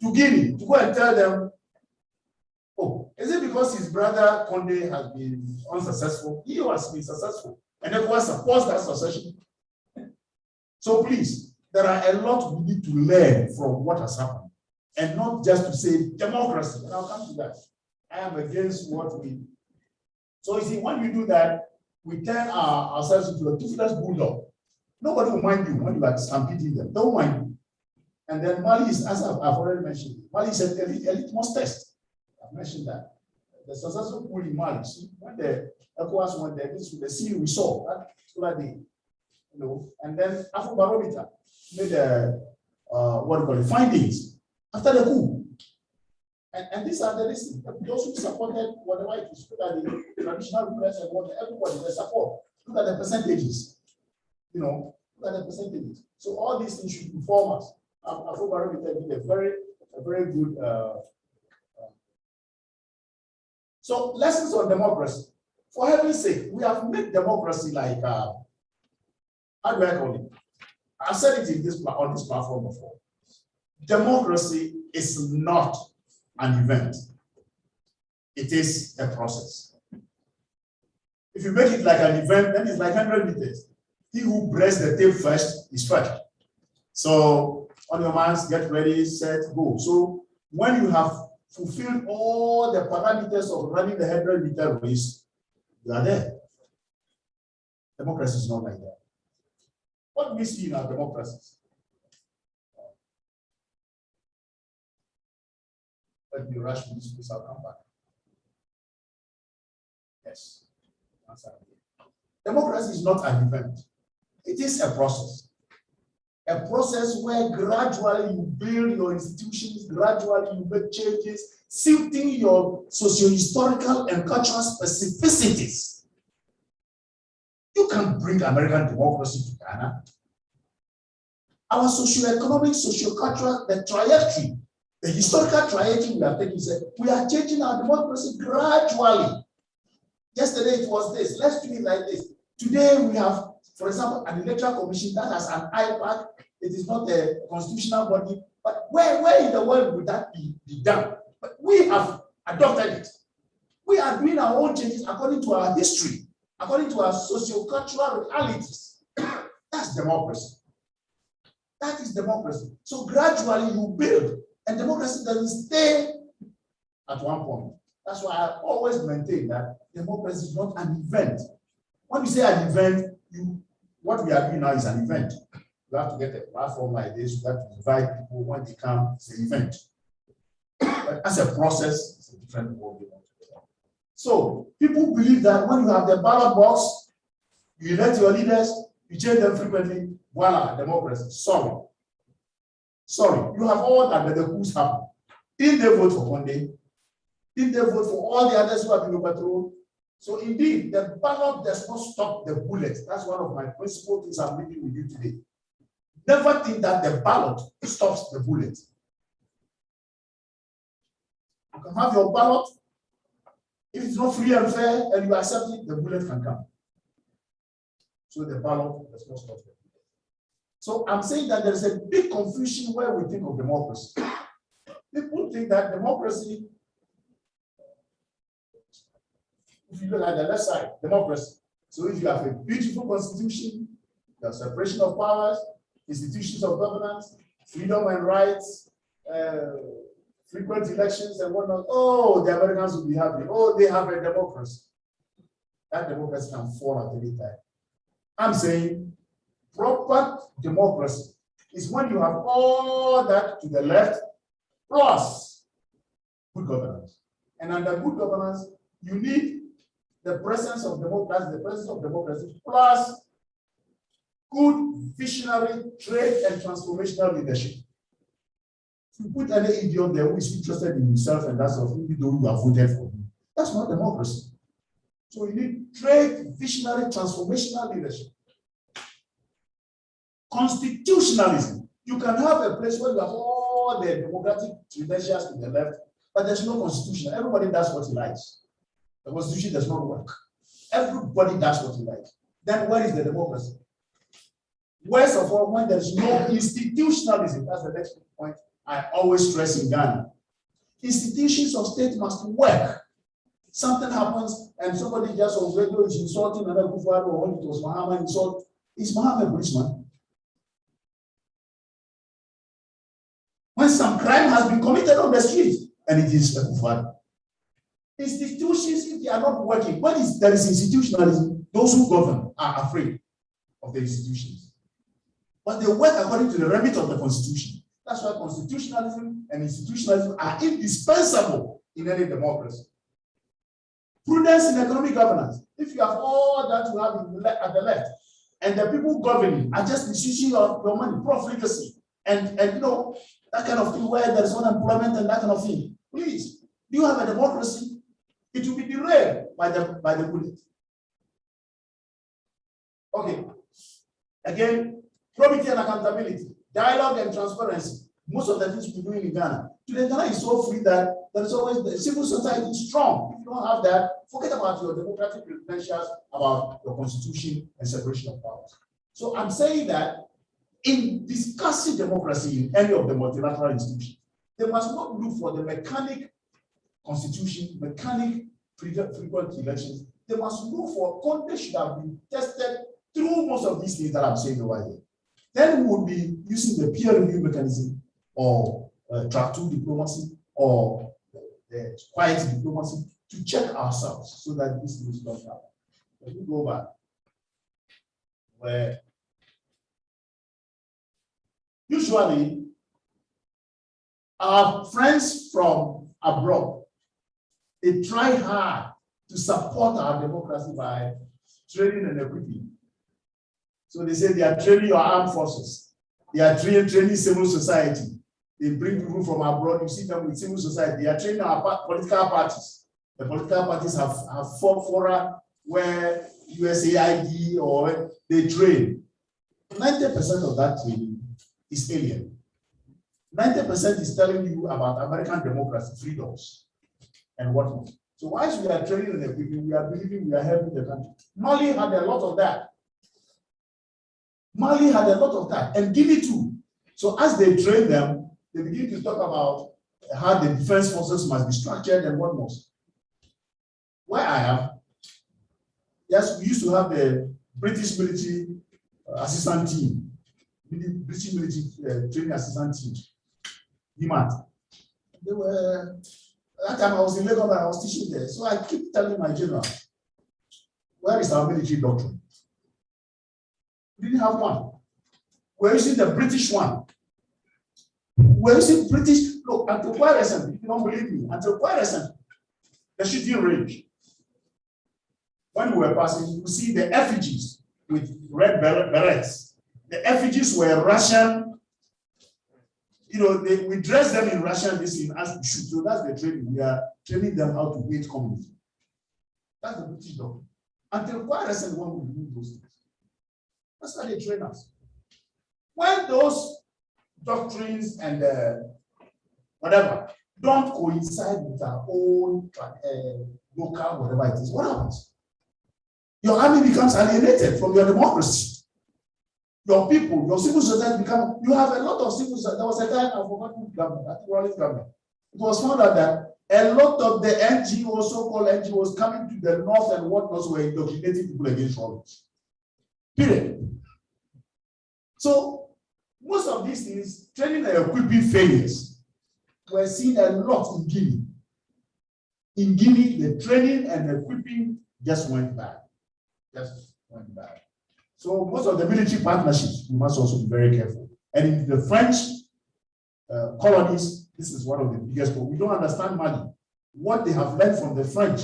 Speaker 3: to Guinea to go and tell them, oh, is it because his brother Condé has been unsuccessful? He has been successful, and ECOWAS supports that succession. So please, there are a lot we need to learn from what has happened, and not just to say democracy. And I'll come to that. I am against what we. So you see, when we do that, we turn ourselves into a toothless bulldog. Nobody will mind you when you are stampeding them. Don't mind you. And then Mali is, as I've already mentioned, Mali is a litmus test. I've mentioned that. The successful coup in Mali, when the ECOWAS went there, this was the scene we saw that particular day. You know, and then Afrobarometer made what do you call it, findings after the coup. And these are the list. Those who supported whatever it is, look at the traditional rulers and what everybody they support. Look at the percentages. You know, look at the percentages. So all these things should inform us. Afrobarometer did a very good. So lessons on democracy. For heaven's sake, we have made democracy like how do I call it? I've said it in on this platform before. Democracy is not an event. It is a process. If you make it like an event, then it's like 100 meters. He who breaks the tape first is first. So on your marks, get ready, set, go. So when you have fulfilled all the parameters of running the 100-meter race, you are there. Democracy is not like that. What do we see in our democracies? Let me rush to this place, I'll come back. Yes. Democracy is not an event. It is a process. A process where gradually you build your institutions, gradually you make changes, suiting your socio-historical and cultural specificities. You can bring American democracy to Ghana. Our socio-economic, socio-cultural, the trajectory, the historical trajectory we are taking, is we are changing our democracy gradually. Yesterday it was this, let's do it like this. Today we have, for example, an electoral commission that has an iPad. It is not a constitutional body, but where in the world would that be done? But we have adopted it. We are doing our own changes according to our history, according to our socio-cultural realities. That's democracy. That is democracy. So gradually you build, and democracy doesn't stay at one point. That's why I always maintain that democracy is not an event. When we say an event, what we are doing now is an event. You have to get a platform like this. You have to invite people. When they come, it's an event. But as a process, it's a different world. So people believe that when you have the ballot box, you elect your leaders, you change them frequently, voila, democracy. Sorry. You have all that, but the coups happen. Didn't they vote for Conde? Didn't they vote for all the others who have been overthrown? So indeed, the ballot does not stop the bullet. That's one of my principal things I'm leaving with you today. Never think that the ballot stops the bullet. You can have your ballot. If it's not free and fair and you accept it, the bullet can come. So the ballot does not stop the bullet. So I'm saying that there is a big confusion where we think of democracy. People think that democracy, if you look at the left side, democracy. So if you have a beautiful constitution, you have separation of powers, institutions of governance, freedom and rights, frequent elections and whatnot. Oh, the Americans will be happy. Oh, they have a democracy. That democracy can fall at any time. I'm saying proper democracy is when you have all that to the left plus good governance. And under good governance, you need the presence of democracy plus good visionary trade and transformational leadership. If you put any idiot there who is interested in himself and that's of even though you have voted for him, that's not democracy. So you need trade, visionary, transformational leadership. Constitutionalism. You can have a place where you have all the democratic credentials to the left, but there's no constitution. Everybody does what he likes. The constitution does not work. Everybody does what he likes. Then where is the democracy? Worst of all, when there's no institutionalism, that's the next point I always stress in Ghana. Institutions of state must work. Something happens and somebody just on radio is insulting another Kufuor, or when it was Mahama insult. Is Mahama a policeman? When some crime has been committed on the street and it is a Kufuor. Institutions, if they are not working, when there is institutionalism, those who govern are afraid of the institutions. But they work according to the remit of the Constitution. That's why constitutionalism and institutionalism are indispensable in any democracy. Prudence in economic governance. If you have all that you have at the left, and the people governing are just misusing your money, profligacy, and you know, that kind of thing where there is unemployment and that kind of thing. Please, do you have a democracy? It will be derailed by the bullet. Okay. Again, probity and accountability, dialogue and transparency. Most of the things we're doing in Ghana. Today, Ghana is so free that there is always the civil society is strong. If you don't have that, forget about your democratic credentials, about your constitution and separation of powers. So I'm saying that in discussing democracy in any of the multilateral institutions, they must not look for the mechanic constitution, mechanic frequent elections. They must look for content should have been tested through most of these things that I'm saying over here. Then we will be using the peer review mechanism or track 2 diplomacy or the quiet diplomacy to check ourselves so that this things don't happen. Let me go back where usually our friends from abroad, they try hard to support our democracy by training and equipping. So they say they are training your armed forces. They are training civil society. They bring people from abroad. You see them with civil society. They are training our political parties. The political parties have fora where USAID or they train. 90% of that training is alien. 90% is telling you about American democracy, freedoms, and whatnot. So once we are training and equipping, we are believing we are helping the country. Mali had a lot of that. Mali had a lot of that, and Guinea too. So as they train them, they begin to talk about how the defense forces must be structured and whatnot. Where I am, yes, we used to have the British military assistant team, the British military training assistant team, DMAT. They were, that time I was in Lagos and I was teaching there. So I keep telling my general, where is our military doctrine? We didn't have one. We're using the British one. We're using British, look, until quite recent, if you don't believe me, until quite recent, the shooting range. When we were passing, you see the effigies with red berets. The effigies were Russian. You know, we dress them in Russian, this in as we shoot. So that's the training. We are training them how to hate communism. That's the British doctrine. Until quite recent, when we do those things. That's how they train us. When those doctrines and whatever don't coincide with our own local whatever it is, what happens? Your army becomes alienated from your democracy. Your people, your civil society become, you have a lot of civil society. There was a time, I forgot who government, I think Ronnie's government. It was found out that a lot of the NGOs, so-called NGOs, coming to the north and whatnot were indoctrinating people against violence. Period. So, most of these things, training and equipping failures, were seen a lot in Guinea. In Guinea, the training and equipping just went bad. So most of the military partnerships, we must also be very careful. And in the French colonies, this is one of the biggest problems. We don't understand Mali. What they have learned from the French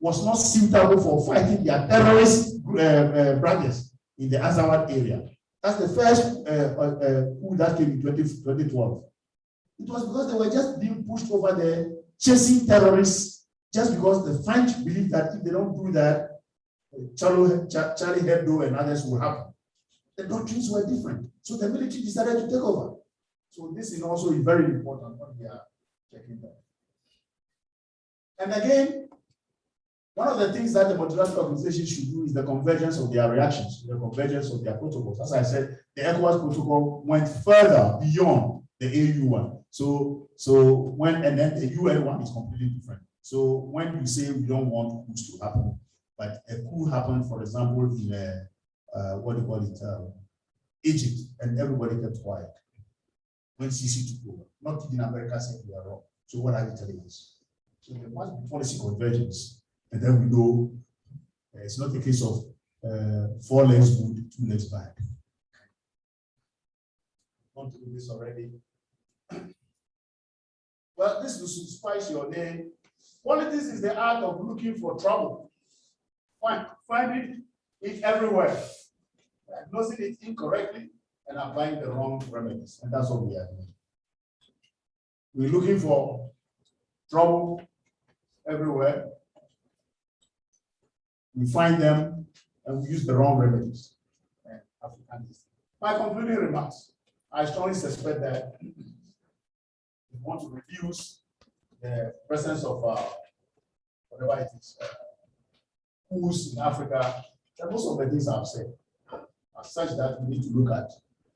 Speaker 3: was not suitable for fighting their terrorist brothers in the Azawad area. That's the first coup that came in 2012. It was because they were just being pushed over there, chasing terrorists, just because the French believed that if they don't do that, Charlie Hebdo and others will happen. The doctrines were different. So the military decided to take over. So this is also very important what we are checking that. And again, one of the things that the multilateral organization should do is the convergence of their reactions, the convergence of their protocols. As I said, the ECOWAS protocol went further beyond the AU one. So and then the UN one is completely different. So when you say we don't want coups to happen, but a coup happened, for example, in Egypt, and everybody kept quiet when Sisi took over. Not even America said we are wrong. So what are you telling us? So there must be policy convergence, and then we know it's not a case of 4 legs good, 2 legs bad. I want to do this already. Well, this will spice your day. Politics is the art of looking for trouble. Finding it everywhere, diagnosing it incorrectly, and applying the wrong remedies. And that's what we are doing. We're looking for trouble everywhere. We find them and we use the wrong remedies. My concluding remarks, I strongly suspect that we want to reduce the presence of whatever it is, coups in Africa, and most of the things I've said are such that we need to look at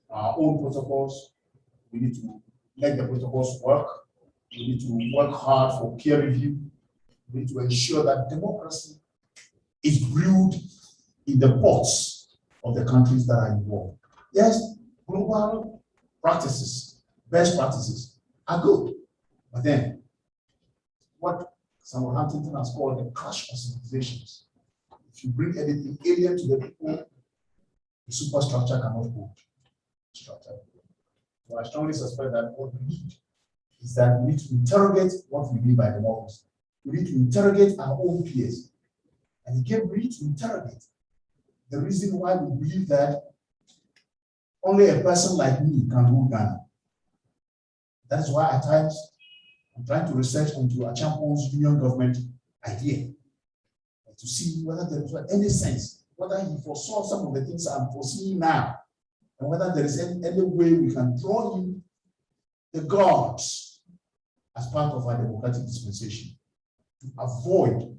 Speaker 3: our own protocols. We need to let the protocols work. We need to work hard for peer review. We need to ensure that democracy is brewed in the pots of the countries that are involved. Yes, global practices, best practices are good, but then what Samuel Huntington has called the clash of civilizations. If you bring anything alien to the people, the superstructure cannot hold. So I strongly suspect that what we need is that we need to interrogate what we mean by democracy. We need to interrogate our own peers. And he gave me to interrogate the reason why we believe that only a person like me can rule Ghana. That is why at times I'm trying to research into a champion's union government idea to see whether there is any sense, whether he foresaw some of the things I'm foreseeing now, and whether there is any way we can draw in the gods as part of our democratic dispensation to avoid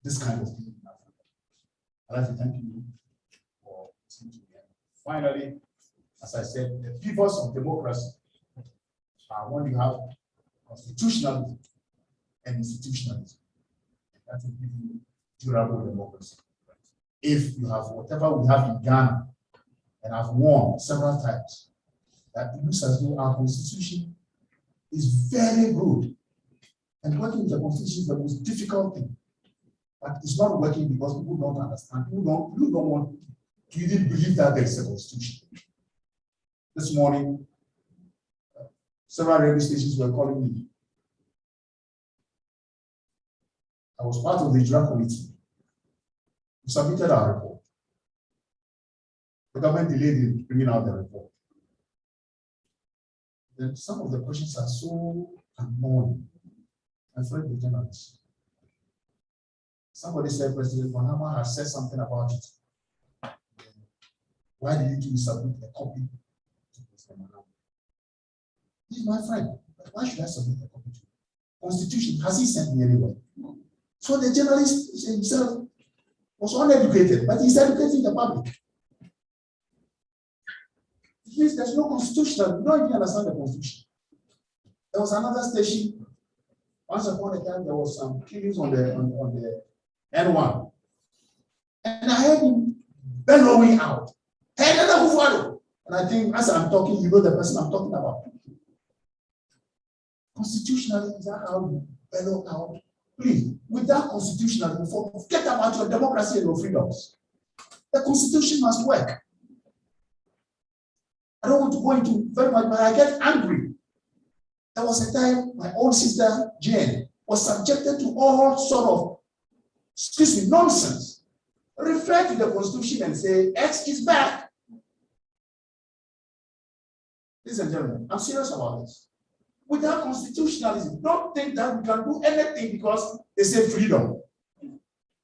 Speaker 3: this kind of thing in Africa. I'd like to thank you for listening to me. Finally, as I said, the pillars of democracy are when you have constitutionalism and institutionalism. That will give you durable democracy. If you have whatever we have in Ghana, and I've warned several times, that it looks as though our constitution is very good. And working with the constitution is the most difficult thing. But it's not working because people don't understand. People don't want to even believe that there is a constitution. This morning, several radio stations were calling me. I was part of the Jura committee. We submitted our report. The government delayed in bringing out the report. Then some of the questions are so annoying. I friend the journalists. Somebody said President Mahama has said something about it. Why did you submit a copy to President Mahama? He's my friend. But why should I submit a copy to him? Constitution, has he sent me anywhere? No. So the journalist himself was uneducated, but he's educating the public. It means there's no constitution. You don't even understand the constitution. There was another station. Once upon a time, there was some killings on the N1. And I heard him bellowing out. Hey, and I think as I'm talking, you know the person I'm talking about. Constitutionally, is that how you bellow out? Please, without constitutionally, forget about your democracy and your freedoms. The constitution must work. I don't want to go into very much, but I get angry. There was a time my own sister Jane was subjected to all sort of, nonsense. Refer to the constitution and say X is back. Ladies and gentlemen, I'm serious about this. Without constitutionalism, don't think that we can do anything because they say freedom.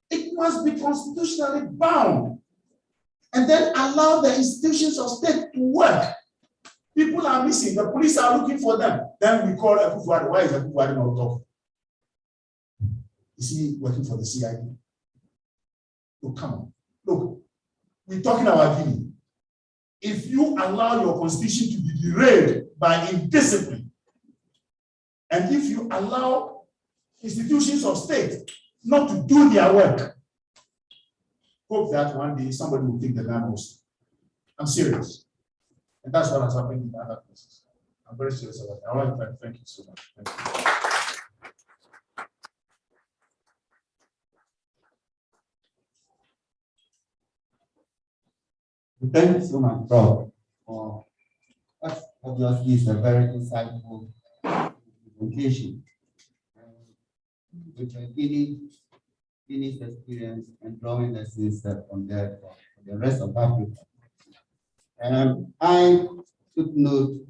Speaker 3: It must be constitutionally bound. And then allow the institutions of state to work. People are missing. The police are looking for them. Then we call Akufo-Addo. Why is Akufo-Addo not talking? Is he working for the CID? Look, come on. Look, we're talking about Guinea. If you allow your constitution to be derailed by indiscipline, and if you allow institutions of state not to do their work, hope that one day somebody will take the land also. I'm serious. And that's what has happened in other places. I'm very serious about it. I want to thank you so much. Thank you.
Speaker 2: Thank you so much, Prof. That obviously is a very insightful presentation. With Guinea's experience and drawing lessons from the rest of Africa. I took note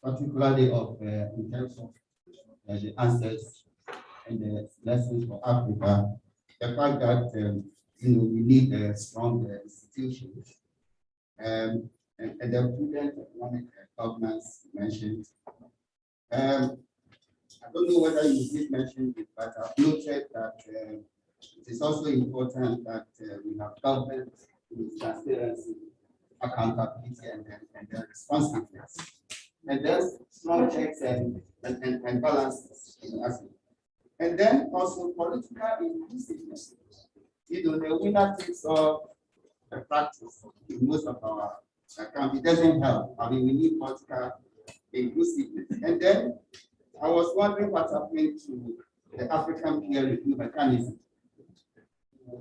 Speaker 2: particularly of in terms of the answers and the lessons for Africa, the fact that we need strong institutions and the prudent economic governance mentioned. I don't know whether you did mention it, but I've noted that it is also important that we have government with transparency, accountability, and responsiveness. And there's strong checks and balances in Africa. And then also political inclusiveness. The winner takes all the practice in most of our accounts. It doesn't help. I mean, we need political inclusiveness. And then I was wondering what's happening to the African peer review mechanism.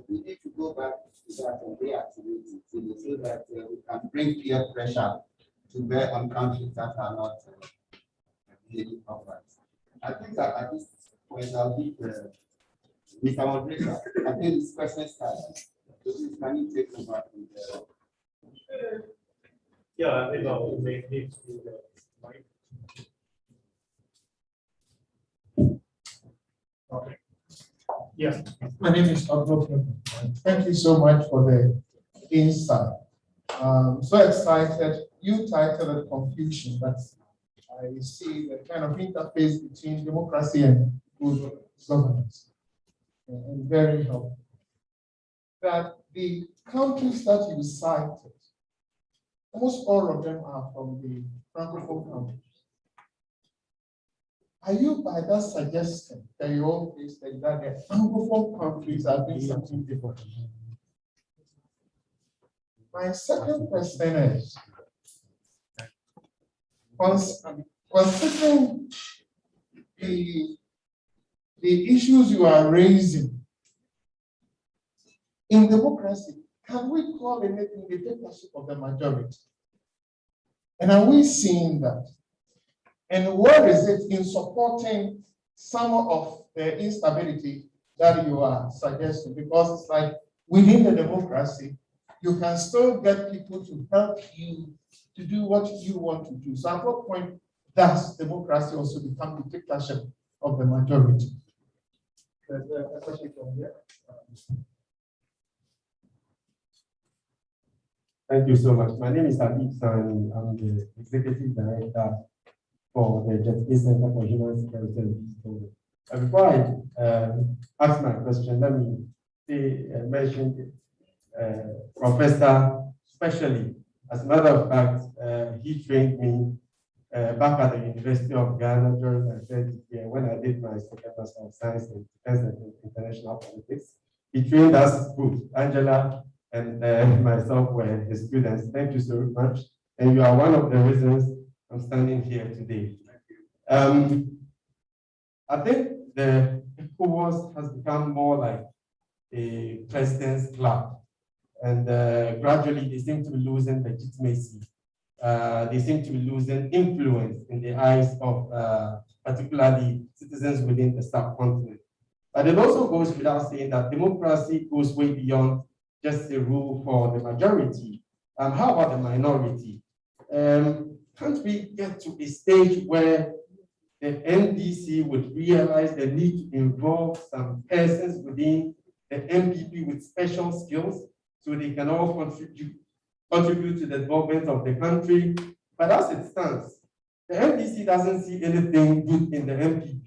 Speaker 2: We need to go back to that and reactivate it so that we can bring peer pressure to bear on countries that are not really upright. I think that at this point I'll give the Mr. Moderator, I think this question started. Can you take over from there?
Speaker 4: Yeah, I think I'll make it to the mic. Okay. Yeah, my name is Dr. Thank you so much for the insight. So excited. You titled it Confusion, but I see the kind of interface between democracy and good governance. And very helpful. That the countries that you cited, almost all of them are from the Francophone countries. Are you by that suggesting that you all face that the Francophone countries are doing something different? My second question is, considering the issues you are raising in democracy, can we call anything the dictatorship of the majority? And are we seeing that? And where is it in supporting some of the instability that you are suggesting? Because it's like within the democracy, you can still get people to help you to do what you want to do. So at what point does democracy also become the dictatorship of the majority? There's a question from here.
Speaker 5: Thank you so much. My name is Habib Sani. I'm the Executive Director for the Justice Center for Human Security and Peace. Before I ask my question, let me mention Professor, especially. As a matter of fact, he trained me back at the University of Ghana during my third year when I did my second Master of Science in Defense and International Politics. He trained us both, Angela and myself were his students. Thank you so much. And you are one of the reasons I'm standing here today. I think the ECOWAS has become more like a president's club. And gradually they seem to be losing legitimacy. They seem to be losing influence in the eyes of particularly citizens within the subcontinent. But it also goes without saying that democracy goes way beyond just a rule for the majority. How about the minority? Can't we get to a stage where the NDC would realize the need to involve some persons within the MPP with special skills so they can all contribute to the development of the country? But as it stands, the NDC doesn't see anything good in the MPP.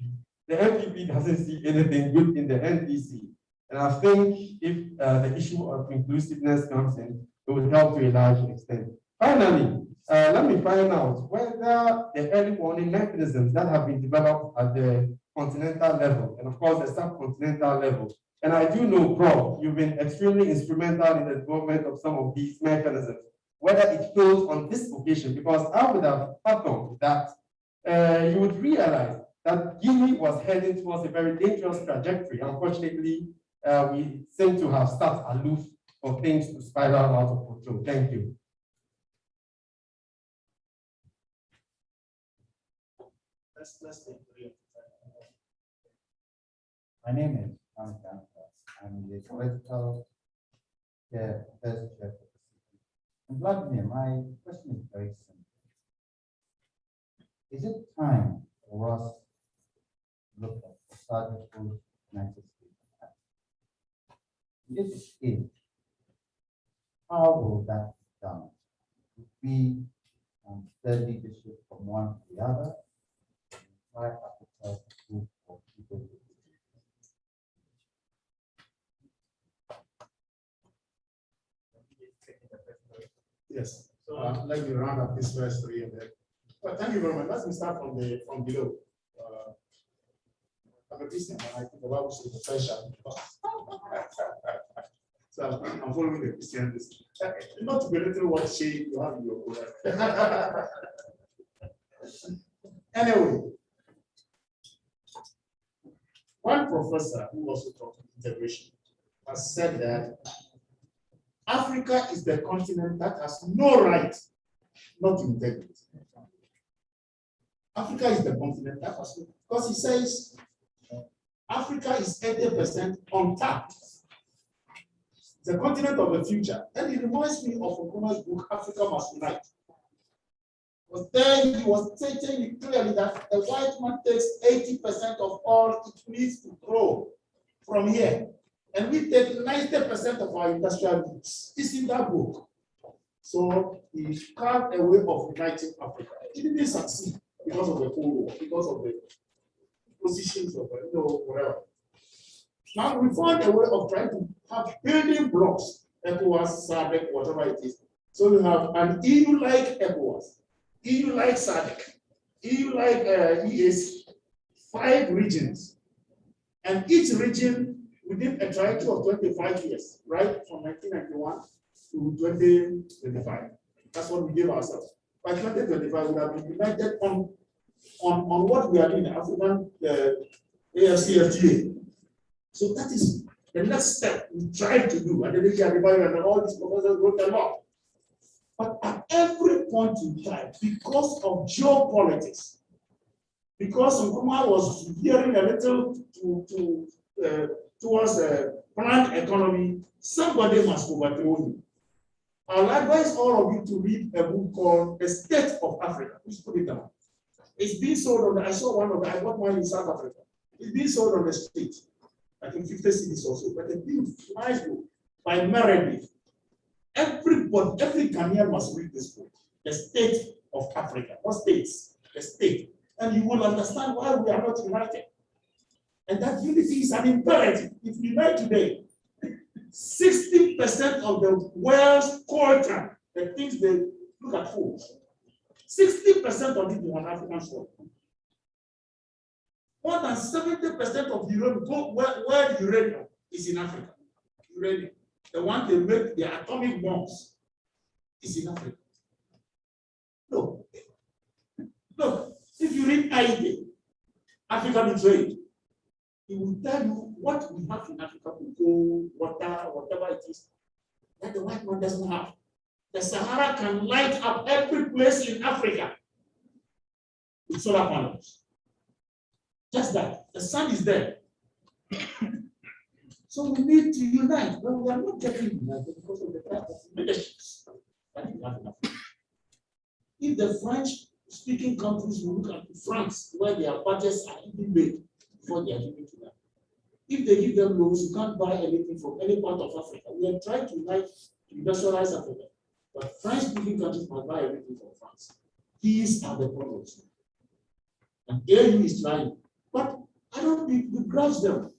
Speaker 5: The MPP doesn't see anything good in the NDC. And I think if the issue of inclusiveness comes in, it will help to a large extent. Finally, let me find out whether the early warning mechanisms that have been developed at the continental level, and of course the subcontinental level, and I do know, Prof, you've been extremely instrumental in the development of some of these mechanisms, whether it fails on this occasion, because I would have thought that you would realize that Guinea was heading towards a very dangerous trajectory. Unfortunately, we seem to have stuck aloof for things to spiral out of control. Thank you.
Speaker 4: Let's take three.
Speaker 2: My name is Anka. I'm the political chair, first chair for the city. And Vladimir, my question is very simple. Is it time for us to look at the strategic United States? If it is, how will that be done? Would we spread leadership from one to the other? Try Africa to move for people.
Speaker 3: Yes. So let me round up this first three and then. Well, thank you very much. Let me start from below. I'm a Christian, and I think the Bible says the first shall be first. So I'm following the Christian list. Not to belittle what shade you have in your own. Anyway, one professor who also talked integration has said that Africa is the continent that has no right not to integrate. Africa is the continent that has no, because he says Africa is 80% untapped. It's a continent of the future. And it reminds me of Nkrumah's book, Africa Must Unite. But then he was stating it clearly that the white man takes 80% of all it needs to grow from here. And we take 90% of our industrial needs. It's in that book. So he carved a way of uniting Africa. He didn't succeed because of the Cold War, because of the positions of whatever. Now we found a way of trying to have building blocks, ECOWAS, SADC, whatever it is. So we have an EU like ECOWAS, EU like SADC, EU like EAC, 5 regions, and each region within a trajectory of 25 years, right, from 1991 to 2025. That's what we gave ourselves. By 2025, we have been united on what we are doing in African AFCFTA. So that is the next step we try to do. And then all these professors wrote a lot. But at every point in time, because of geopolitics, because Nkrumah was veering a little towards a planned economy, somebody must overthrow him. I'll advise all of you to read a book called The State of Africa. Please put it down. It's being sold on I saw one of the, I bought one in South Africa. It's being sold on the street. I think 50 cities also, but a beautiful, nice book by Meredith. Every Ghanaian must read this book. The State of Africa. What states? The state. And you will understand why we are not united. And that unity is an imperative. If we unite today, 60% of the world's culture, the things they look at food, 60% of it is on African soil. More than 70% of uranium, where the uranium is in Africa. Uranium, the one they make the atomic bombs, is in Africa. Look, if you read ID, Africa Betrayed, it will tell you what we have in Africa, gold, water, whatever it is, that the white man doesn't have. The Sahara can light up every place in Africa with solar panels. Just that. The sun is there. So we need to unite. But we are not getting united because of the type of leaderships that we have in Africa. If the French-speaking countries will look at France, where their budgets are even made before they are given to them. If they give them loans, you can't buy anything from any part of Africa. We are trying to unite, to industrialize Africa. But French-speaking countries must buy everything from France. These are the problems. And AU is trying. But I don't begrudge them.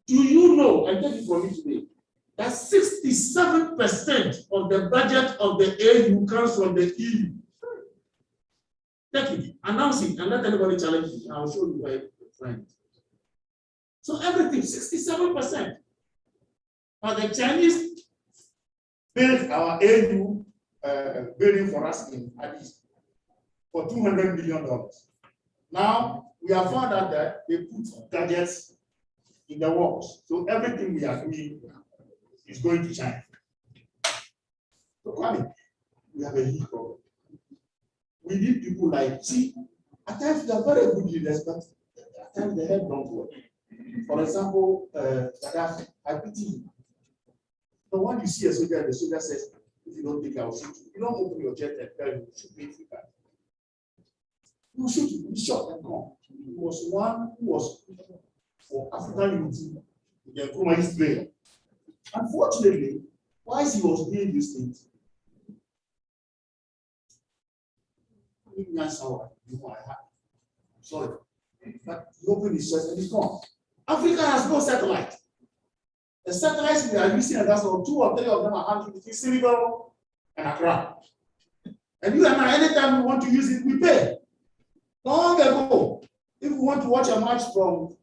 Speaker 3: Do you know, I take it from me today, that 67% of the budget of the AU comes from the EU? Take it, announce it, and let anybody challenge it. I'll show you why you find it. So everything, 67%. Now the Chinese built our AU building for us in Addis for $200 million. Now we have found out that they put gadgets in the walls. So everything we are doing is going to China. So Kwame, we have a huge problem. We need people like, see, at times they are very good leaders, but at times the head don't work. For example, Gaddafi, I pity him. So when you see a soldier, the soldier says, if you don't take our shoot, you don't open your jet and tell him to shoot me if you can. You shoot him, be shot and gone. He was one who was for African unity in the Nkrumah player. Unfortunately, whilst he was doing these things, I'm sorry, but he opened his chest and he's gone. Africa has no satellite. The satellites we are using, and that's all 2 or 3 of them are hanging between Senegal and Accra. And you and I, anytime we want to use it, we pay. Long ago, if we want to watch a match from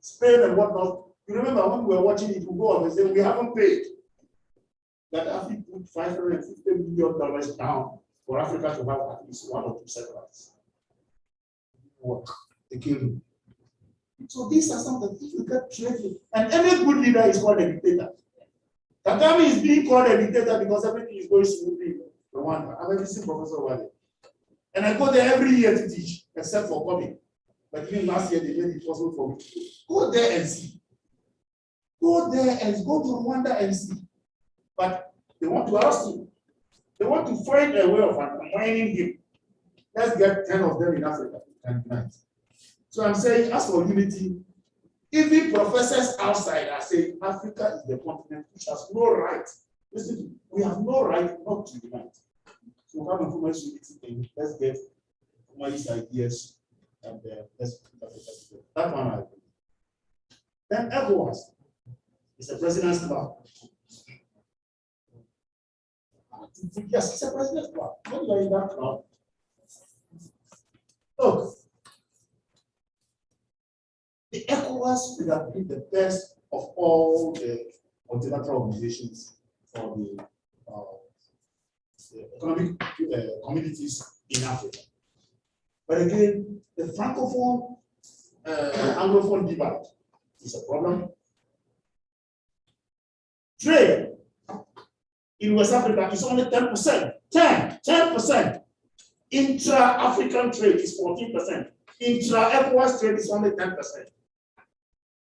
Speaker 3: Spain and whatnot, you remember when we were watching it, we go up and say, we haven't paid. That Africa put $550 million down for Africa to have at least 1 or 2 satellites. Work. They kill you. So these are some of the things we get treated. And every good leader is called a dictator. Kagame is being called a dictator because everything is going smoothly. Rwanda. I'm a visiting professor over there. And I go there every year to teach, except for COVID. But even last year, they made it possible for me. Go there and see. Go there and go to Rwanda and see. But they want to arrest him. They want to find a way of undermining him. Let's get 10 of them in Africa and unite. So I'm saying, as for unity, even professors outside are saying Africa is the continent which has no right. Listen, we have no right not to unite. So we have information unity thing. Let's get Kumayi's ideas and let's put Africa together. That one I agree. Then ECOWAS is a president's club. Yes, it's a president's club. When you are in that club, look, the ECOWAS would have been the best of all the multilateral organizations for the economic communities in Africa. But again, the Francophone Anglophone divide is a problem. Trade in West Africa is only 10%. 10%. Intra-African trade is 14%. Intra-ECOWAS trade is only 10%.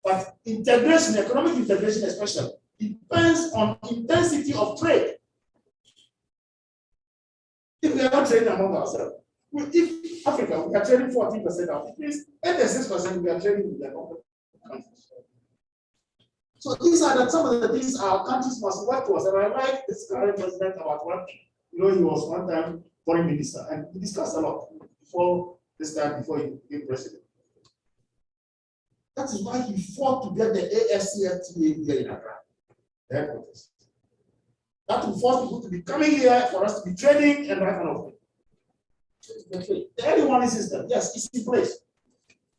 Speaker 3: But integration, economic integration especially, depends on intensity of trade. If we are not trading among ourselves, if Africa, we are trading 14% of it, means 86% we are trading with the local countries. So these are some of the things our countries must work towards. And I like this current president about one thing. You know, he was one time foreign minister, and we discussed a lot before this time, before he became president. That is why he fought to get the AFCFTA here in Accra, the headquarters. That will force people to be coming here for us to be trading and that kind of thing. The early warning system, yes, it's in place.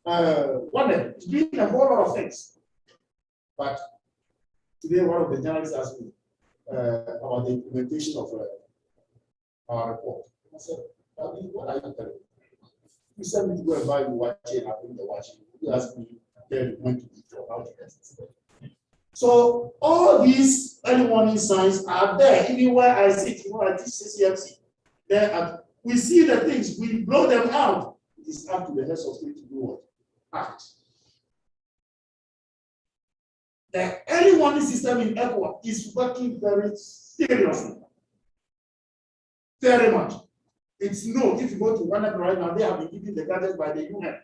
Speaker 3: It's doing a whole lot of things. But today, one of the journalists asked me about the implementation of our report. I said, what are you telling me? You sent me to go and buy the watch and I bring the watch. You asked me, going to be how to get it. So all these early warning signs are there. Even where I sit, you know, I teach CCMC. We see the things, we blow them out. It is up to the heads of state to do what? Act. The early warning system in ECOWAS is working very seriously. Very much. It's no, if you go to Ghana right now, they have been given the gadgets by the UN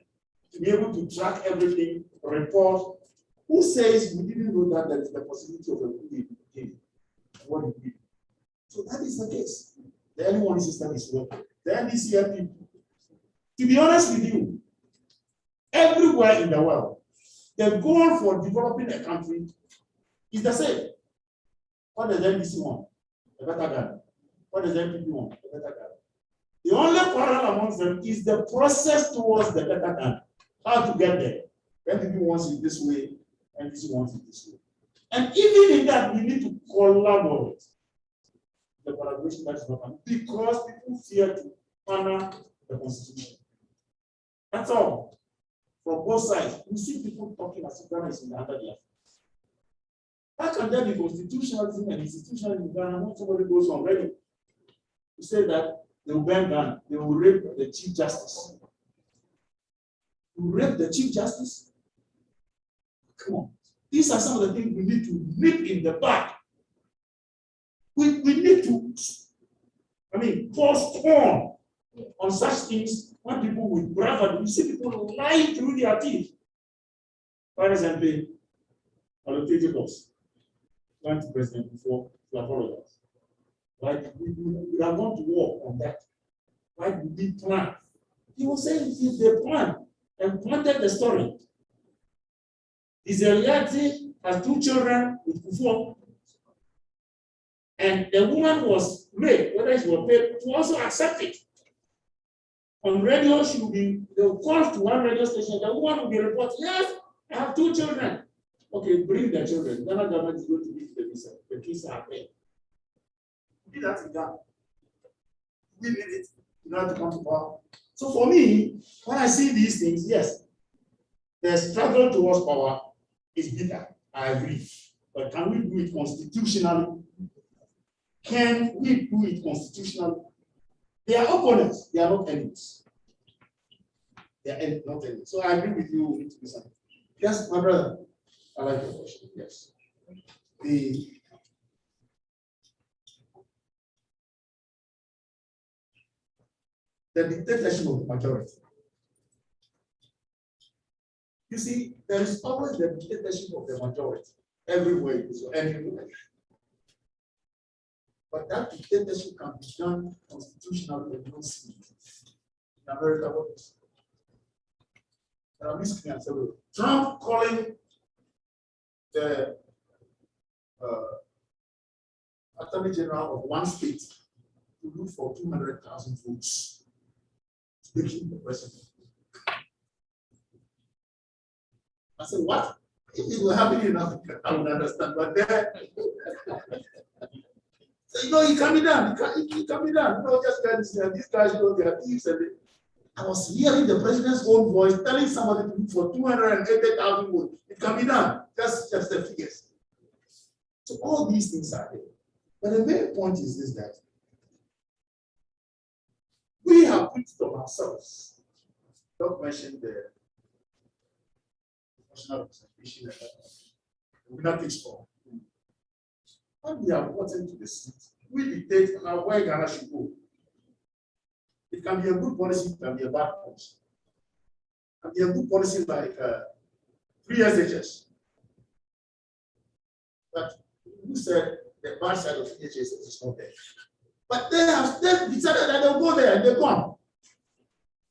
Speaker 3: to be able to track everything, report. Who says we didn't know that there is the possibility of a coup in what it did? So that is the case. The early warning system is working. The NDCL people, to be honest with you, everywhere in the world, the goal for developing a country is the same. What does NDC want? A better Ghana. What does NPP want? A better Ghana. The only parallel amongst them is the process towards the better Ghana. How to get there. NPP wants it this way, NDC wants it this way. And even in that, we need to collaborate. The collaboration that is not happening because people fear to honor the Constitution. That's all. From both sides, we see people talking as if Ghana is in the under their feet. How can there be constitutionalism and institutionalism in Ghana when somebody goes on radio to say that they will burn Ghana, they will rape the Chief Justice? To rape the Chief Justice? Come on. These are some of the things we need to nip in the bud. We need to, pour scorn on such things when people with bravado, you see people lying through their teeth. For example, allocated us went to president before to apologize. Like we are going to work on that. Why did we plan? He was saying if they plan and planted the story. Is a reality has 2 children with Kufuor. And the woman was raped, whether she was paid, to also accept it. On radio, she will be, they will call to one radio station, the woman will be reporting, yes, I have 2 children. Okay, bring the children. Ghana government is going to give the visa. The kids are paid. We need that in Ghana. We need it in order to come to power. So for me, when I see these things, yes, the struggle towards power is bitter. I agree. But can we do it constitutionally? Can we do it constitutionally? They are opponents, they are not enemies. They're not ending. So I agree with you. We need to do something. Yes, my brother. I like your question. Yes. The dictatorship of the majority. You see, there is always the dictatorship of the majority everywhere you go, anywhere. But that dictatorship can be done constitutionally and not see it. In America, what is Trump calling the Attorney General of one state to look for 200,000 votes to make him the president. I said, what? If it were happening in Africa, I would understand. But there, so, you know, it can be done. It can be done. You know, just these guys, you know, they are thieves. And I was hearing the president's own voice telling somebody to look for 280,000 votes. It can be done. Just the figures. So all these things are there. But the main point is this, that we have put it on ourselves. Don't mention the national representation. We not takes all. When we are gotten to the seat, we dictate where Ghana should go. It can be a good policy, it can be a bad policy. It can be a good policy like 3 SHS. But who said the bad side of HSS is not there? But they have decided that they'll go there and they're gone.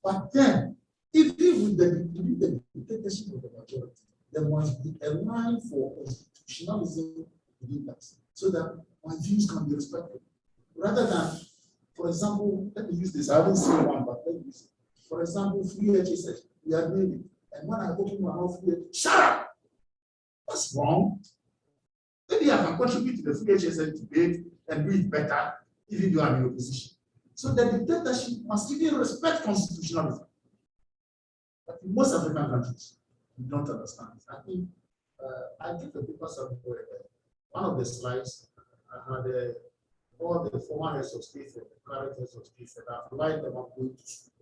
Speaker 3: But then, even with the dictatorship of the majority, there must be a line for constitutionalism within that, so that my views can be respected. Rather than, for example, let me use this, I haven't seen one, but let me use it. For example, free HSS, we are doing it. And when I open my mouth, shut up! What's wrong? Maybe I can contribute to the free HSS debate and do it better, even though I'm in opposition. So the dictatorship must even respect constitutionalism. But in most African countries, we don't understand it. I think I did the paper somewhere. One of the slides had all the former heads of state and the current heads of state, and I've lined them up going to school.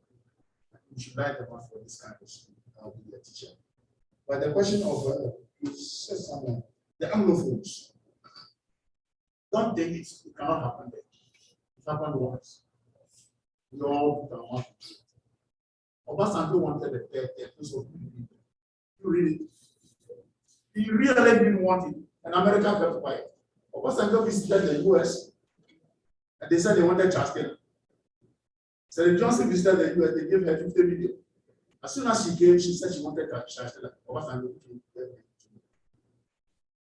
Speaker 3: You should line them up for this kind of school. I'll be a teacher. But the question of you said something, the Anglophones. Don't think it cannot happen there. It happened once. We all put our mouth into it. Obasanjo wanted the piece of you read it. He really didn't want it, and America kept quiet. Obasanjo visited the US, and they said they wanted Charles Taylor. So Johnson visited the US, they gave her 50 million. As soon as she came, she said she wanted Charles Taylor. Obasanjo came.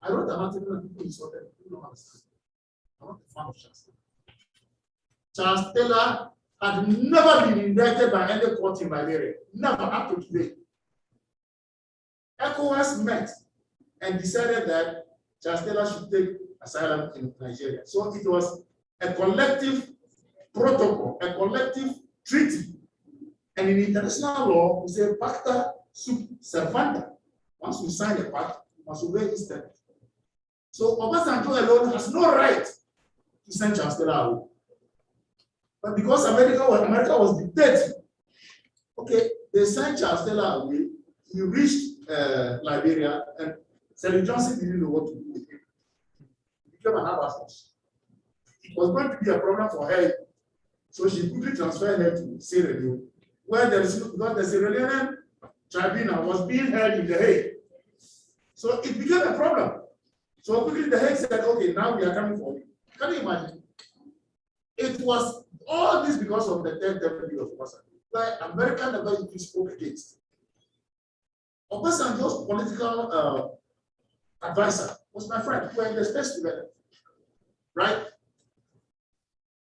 Speaker 3: I wrote an article and people insulted me. People don't understand. I'm not a fan of Charles Taylor. Charles Taylor had never been indicted by any court in Liberia. Never, up to today. ECOWAS met and decided that Charles Taylor should take asylum in Nigeria. So it was a collective protocol, a collective treaty. And in international law, we say pacta sub servanda. Once we sign a pact, we must obey its terms. So Obasanjo alone has no right to send Charles Taylor away. But because America was dictating, okay, they sent Charles Taylor away. He reached Liberia, and Sir Johnson didn't know what to do with him. He became an abacus. It was going to be a problem for her, so she quickly transferred her to Sierra Leone, where because the Sierra Leonean tribunal was being held in The Hague. So it became a problem. So quickly The Hague said, okay, now we are coming for you. Can you imagine? It was all this because of the 10th Deputy of Obasanjo, where America never even spoke against. Obasanjo's political advisor was my friend. We were in the States together, right?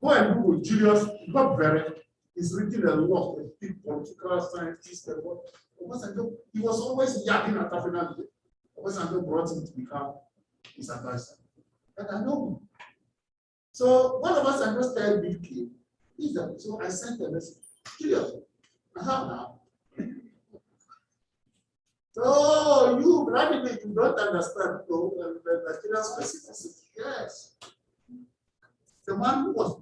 Speaker 3: Go and Google Julius Bob is written a lot of big political scientists and what. Obasanjo, he was always yapping at African League. Obasanjo brought him to become his advisor. And I know him. So one of us understand big key is that. So I sent a message. Julius, I have now. So you, Vladimir, you don't understand the Nigerian specificity. Yes. The man who was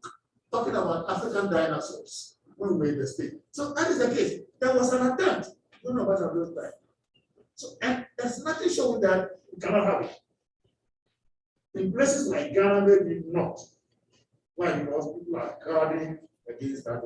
Speaker 3: talking about African dinosaurs. when we made the state. So that is the case. There was an attempt. None of us have those time. So, and there's nothing showing that we cannot have it. In places like Ghana, maybe not. Why? Because people are guarding against that.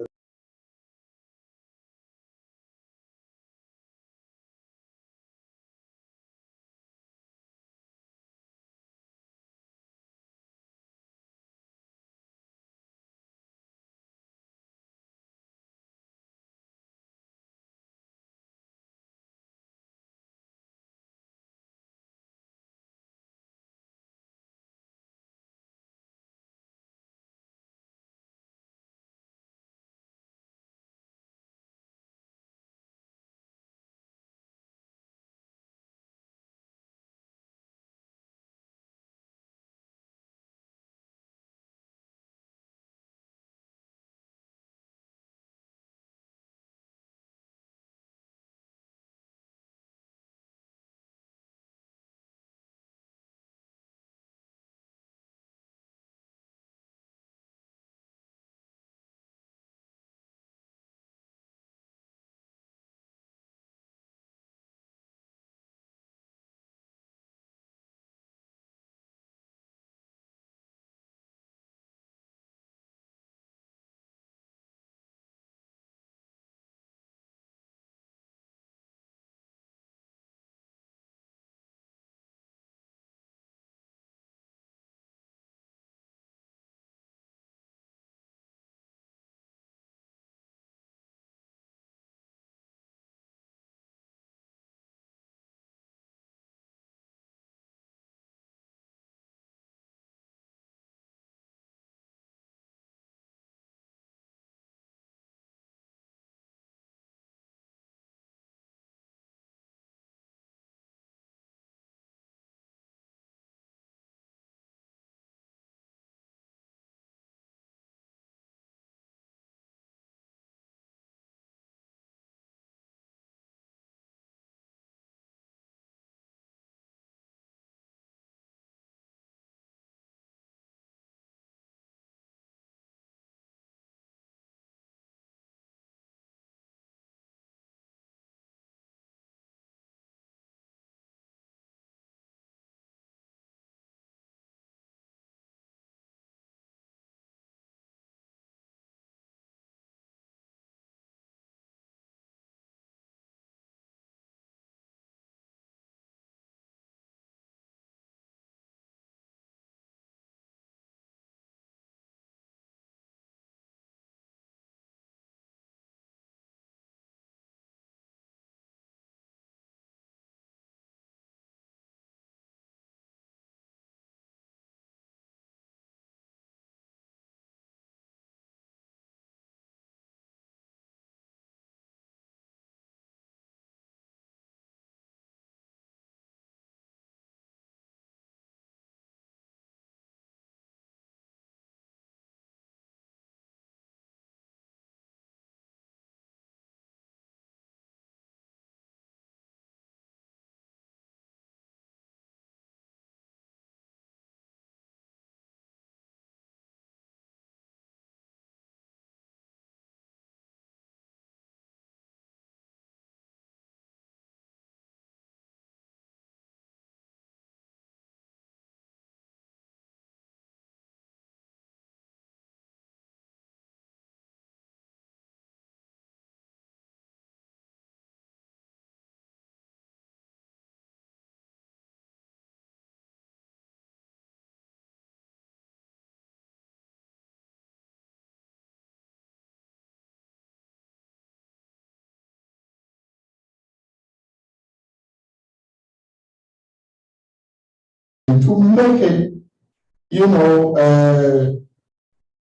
Speaker 4: To make it,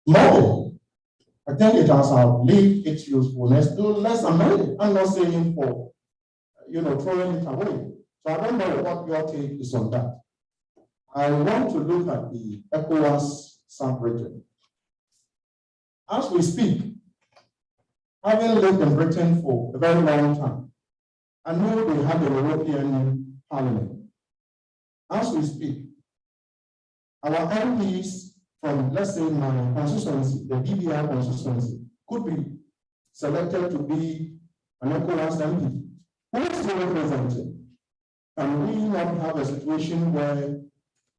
Speaker 4: model. I think it has outlived its usefulness. So let's amend it. I'm not saying for, throwing it away. So I don't know what your take is on that. I want to look at the ECOWAS sub-region. As we speak, having lived in Britain for a very long time, I know they have a European Parliament. As we speak, our MPs from, let's say, my constituency, the BBI constituency, could be selected to be an ECOWAS MP, who is still represented? Can we not have a situation where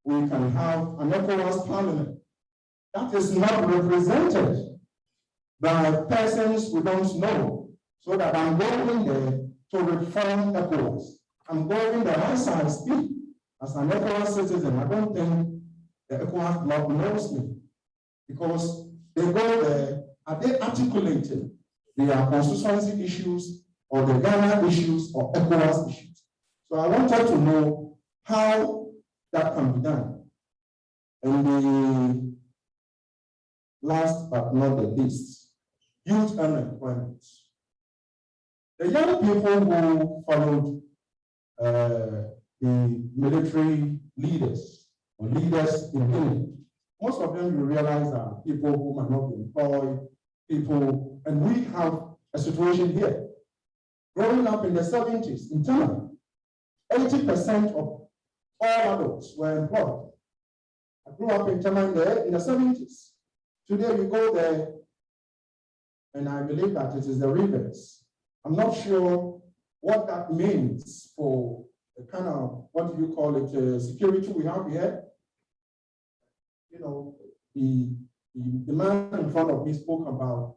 Speaker 4: we can have an ECOWAS parliament that is not represented by persons we don't know, so that I'm going there to reform ECOWAS? I'm going there as I speak as an ECOWAS citizen. I don't think the ECOWAS bloc knows me, because they go there, are they articulating their constituency issues or the Ghana issues or ECOWAS issues? So I wanted to know how that can be done. And the last but not the least, youth unemployment. The young people who followed the military leaders or leaders in Guinea, most of them you realize are people who might not be employed, people, and we have a situation here. Growing up in the 70s in China, 80% of all adults were employed. I grew up in China in the 70s. Today you go there, and I believe that it is the reverse. I'm not sure what that means for the kind of, what do you call it, security we have here. You know, the man in front of me spoke about,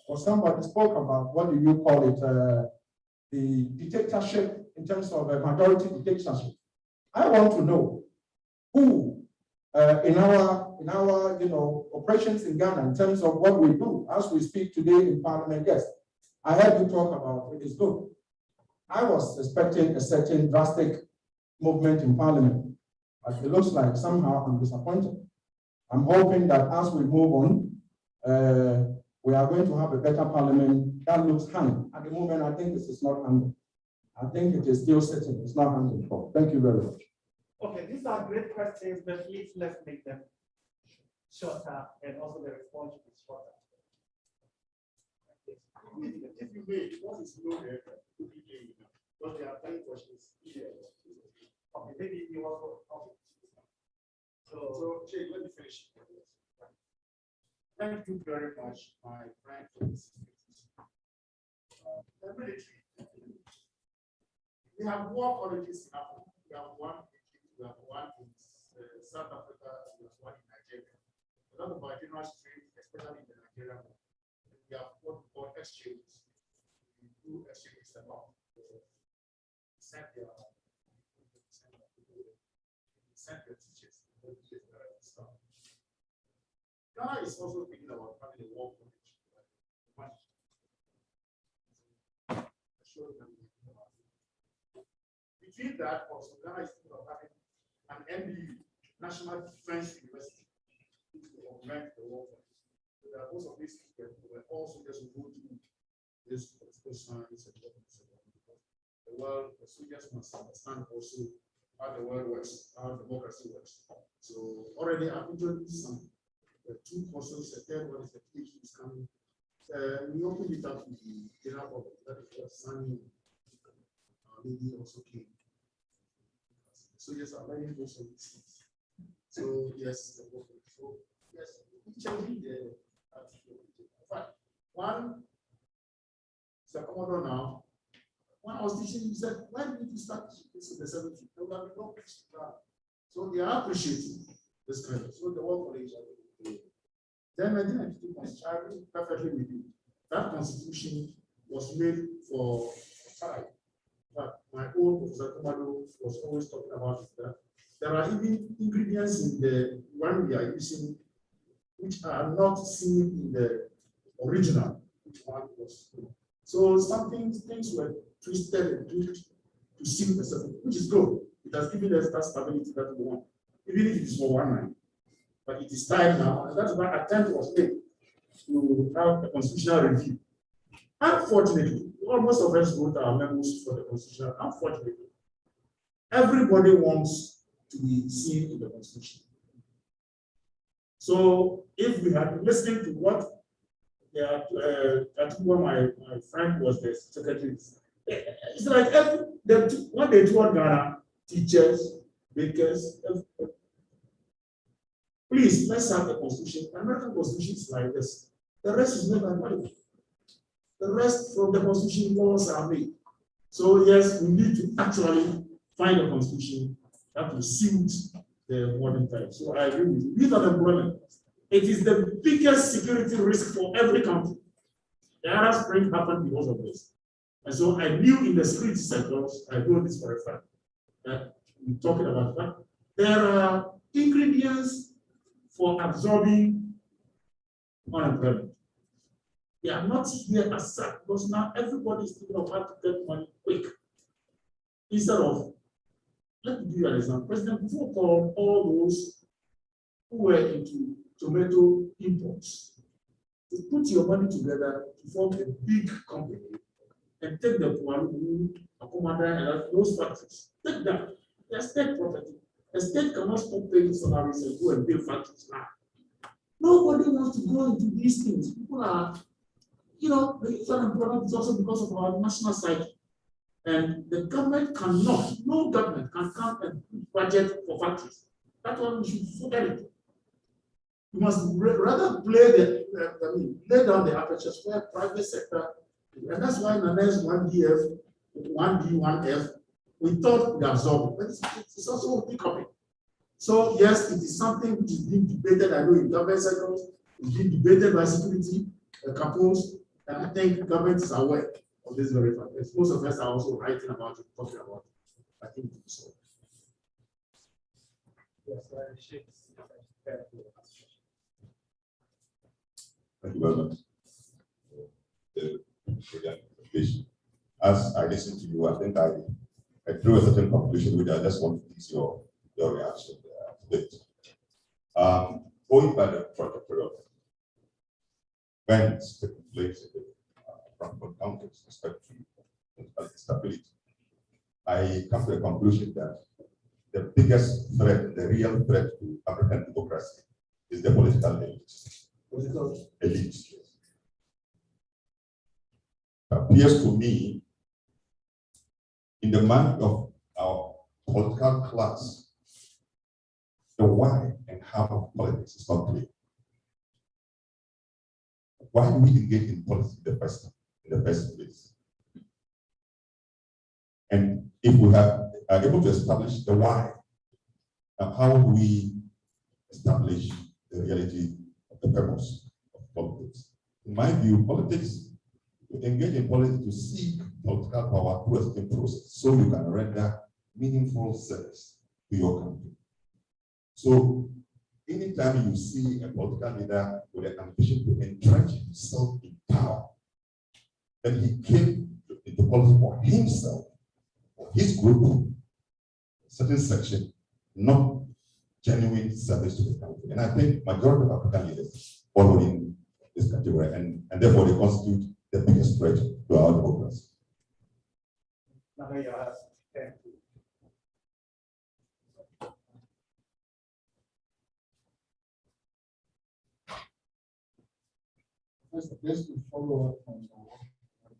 Speaker 4: or somebody spoke about, what do you call it, the dictatorship in terms of a majority dictatorship. I want to know who in our operations in Ghana, in terms of what we do as we speak today in Parliament. Yes, I heard you talk about it is good. I was expecting a certain drastic movement in Parliament, but it looks like somehow I'm disappointed. I'm hoping that as we move on, we are going to have a better Parliament that looks hanging. At the moment, I think this is not hanging. I think it is still sitting. It's not hanging. Thank you very much.
Speaker 1: Okay, these are great questions, but please let's make them shorter, and also the response should be shorter.
Speaker 3: If you may, what is loaded, because they are time questions here.
Speaker 1: Okay, maybe you also. Okay.
Speaker 3: So Jay, let me finish. Thank you very much, my friend, for this. We have more colleges in Africa. We have one in Egypt, we have one in South Africa, we have one in Nigeria. A lot of our general streams, especially in the Nigerian one, we have what we call exchanges. We do exchanges a lot. Send their teachers. Stuff. Ghana is also thinking about having a war college. Between that, also Ghana is thinking of having an NDU, National Defense University, to augment the war college. So that most of these people were also just go to this political science and the world, the soldiers must understand also how the world works, how democracy works. So already I've introduced some two courses, the third one is the PhD is coming. We opened it up to the general public. That is what Sunny lady also came. So yes, I'm learning most of these things. So yes, so yes, changing the in fact, one is a Commodore now. When I was teaching, he said, why did you start this in the 70s? So they are appreciating this kind of, so the work college. Then 1992 constitution, perfectly with you. That constitution was made for child. But my own Professor Komado was always talking about that. There are even ingredients in the one we are using which are not seen in the original, which one was. So things were twisted and tweaked to suit the certain, which is good. It has given us that stability that we want, even if it is for 1 night. But it is time now, and that's why attempt was made to have a constitutional review. Unfortunately, almost of us wrote our memos for the constitutional. Unfortunately, everybody wants to be seen in the constitution. So if we had listened to what my friend was the secretary, it's like what they told Ghana teachers, bakers. Please, let's have the constitution. The American constitution is like this. The rest is not valid. the rest from the constitution laws are made. So yes, we need to actually find a constitution that will suit the modern times. So I agree with you. Youth unemployment, it is the biggest security risk for every country. The Arab Spring happened because of this. And so I knew in the security sectors, I know this for a fact, that we're talking about that. There are ingredients for absorbing unemployment. They are not here as such because now everybody is thinking of how to get money quick. Instead of, let me give you an example. President Buffon called all those who were into tomato imports to put your money together to form a big company and take the Pualu, Akomada, and those factories. Take that. They are state property. The state cannot stop paying salaries and go and build factories now. Nobody wants to go into these things. People are, the youth unemployment is also because of our national psyche. And the government cannot, no government can come and budget for factories. That's why we should forget it. We must rather lay down the apertures where private sector, and that's why in the next 1DF, 1D, 1F, we thought we absorbed it, but it's also a big topic. So yes, it is something which is being debated, I know, in government sectors, it's being debated by security, capos, and I think government is aware of this very fact. Most of us are also writing about it, talking about it. I think so.
Speaker 6: Yes,
Speaker 7: Thank you very much. As I listen to you, I think I drew a certain conclusion, which I just want to tease your reaction to it. Going by the project events taking place in the Francophone countries, especially stability, I come to the conclusion that the biggest threat, the real threat to African democracy is the political elite. Elite. It appears to me, in the mind of our political class, the why and how of politics is not clear. Why do we engage in politics in the first place? And if we are able to establish the why, how do we establish the reality of the purpose of politics? In my view, politics, to engage in politics to seek political power through a certain process so you can render meaningful service to your country. So anytime you see a political leader with an ambition to entrench himself in power, then he came into politics for himself, for his group, a certain section, not genuine service to the country. And I think majority of African leaders follow in this category, and therefore they constitute the biggest threat to our democracy.
Speaker 4: Just to follow up on what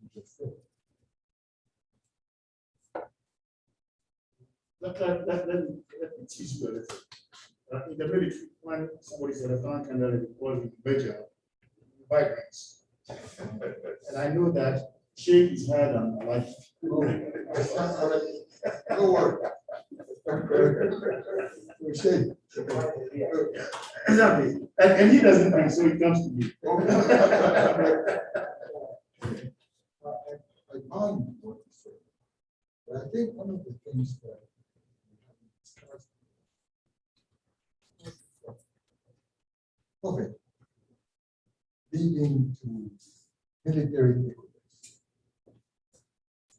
Speaker 4: you just said.
Speaker 3: Let me teach you a little. In the military, when somebody is a lieutenant colonel, they call him major, vibrance. And I know that shake his head and I like it.
Speaker 4: Don't worry. Shake.
Speaker 3: Exactly. And he doesn't think, so he comes to me.
Speaker 4: I mind what you said, but I think one of the things that we haven't discussed COVID leading to military takeovers.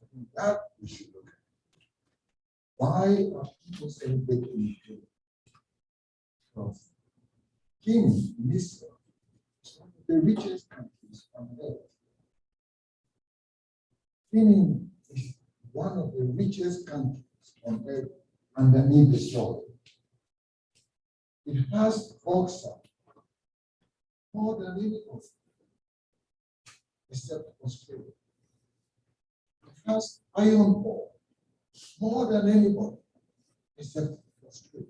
Speaker 4: I think that we should look at. Why are people celebrating Guinea? Because Guinea, Misra, is one of the richest countries on earth. Guinea is one of the richest countries on earth underneath the soil. It has bauxite more than any other, except Australia. It has iron ore more than anybody, except Australia.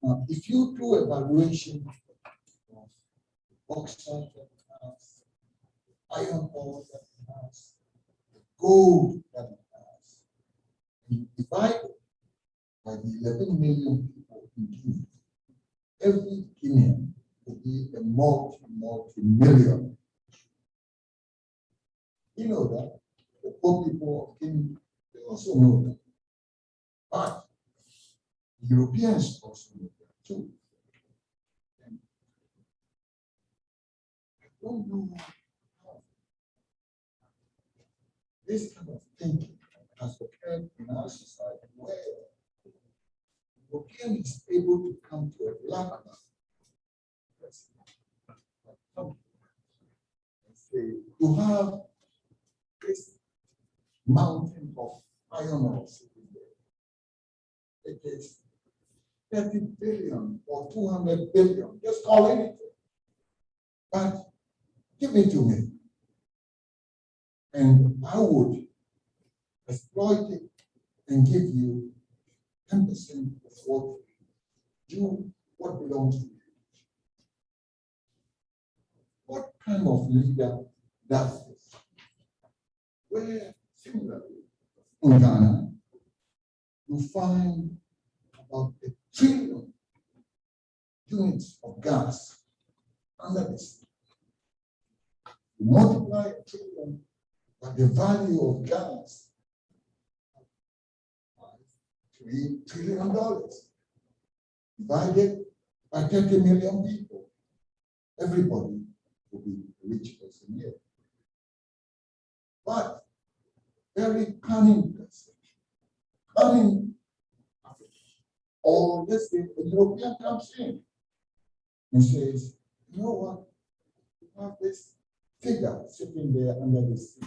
Speaker 4: Now, if you do evaluation of bauxite that has,
Speaker 6: iron ore that it has, the gold that it has, and divided by the 11 million people in Guinea, every Guinean will be a multi-million. You know that. The poor people of Guinea, they also know that. But Europeans also know that too. And I don't know how this kind of thinking has occurred in our society where European is able to come to a black man and say, you have this mountain of iron ore sitting there. It is 30 billion or 200 billion, just call it. But give it to me. And I would exploit it and give you 10% of what belongs to you. What kind of leader does this? Where similarly in Ghana, you find about 1 trillion units of gas under the sea. You multiply 1 trillion by the value of gas, $3 trillion, divided by 30 million people. Everybody will be a rich person here. But very cunning person, cunning African, or let's say a European comes in and says, you know what, you have this figure sitting there under the sea,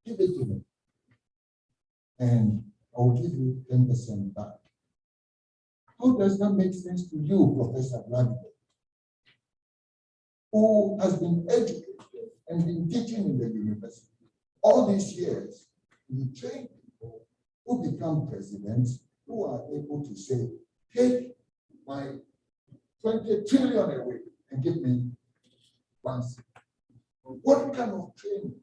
Speaker 6: give it to me, and I will give you 10% back. How does that make sense to you, Professor Vladimir, who has been educated and been teaching in the university all these years? You train people who become presidents who are able to say, take my 20 trillion away and give me 1 cent. What kind of training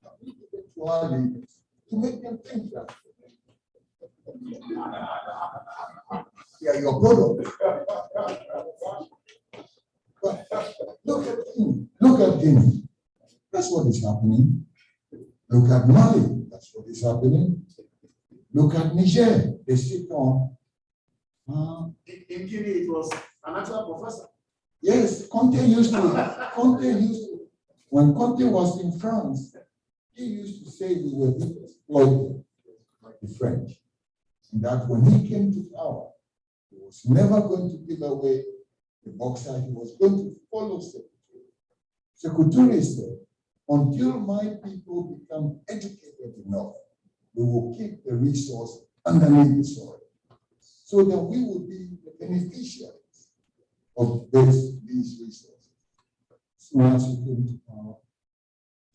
Speaker 6: have we given to our leaders to make them think that? Yeah, your product. But look at Guinea. Look at Guinea. That's what is happening. Look at Mali. That's what is happening. Look at Niger. They sit on.
Speaker 3: In Guinea, it was an actual professor.
Speaker 6: Yes, Conte used to, when Conte was in France, he used to say we were being exploited by the French. And that when he came to power, he was never going to give away the boxer. He was going to follow Secretary. Secretary said, until my people become educated enough, we will keep the resource underneath the soil, so that we will be the beneficiaries of these resources. So as he came to power,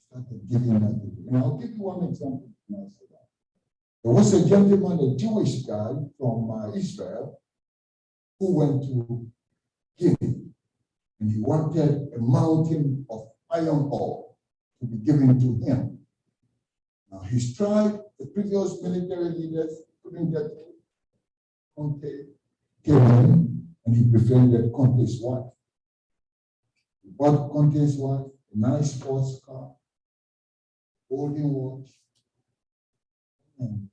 Speaker 6: started giving that away. And I'll give you one example. There was a gentleman, a Jewish guy from Israel, who went to Guinea, and he wanted a mountain of iron ore to be given to him. Now he tried, the previous military leaders couldn't get it. Conte came in and he befriended Conte's wife. He bought Conte's wife a nice sports car, golden watch, and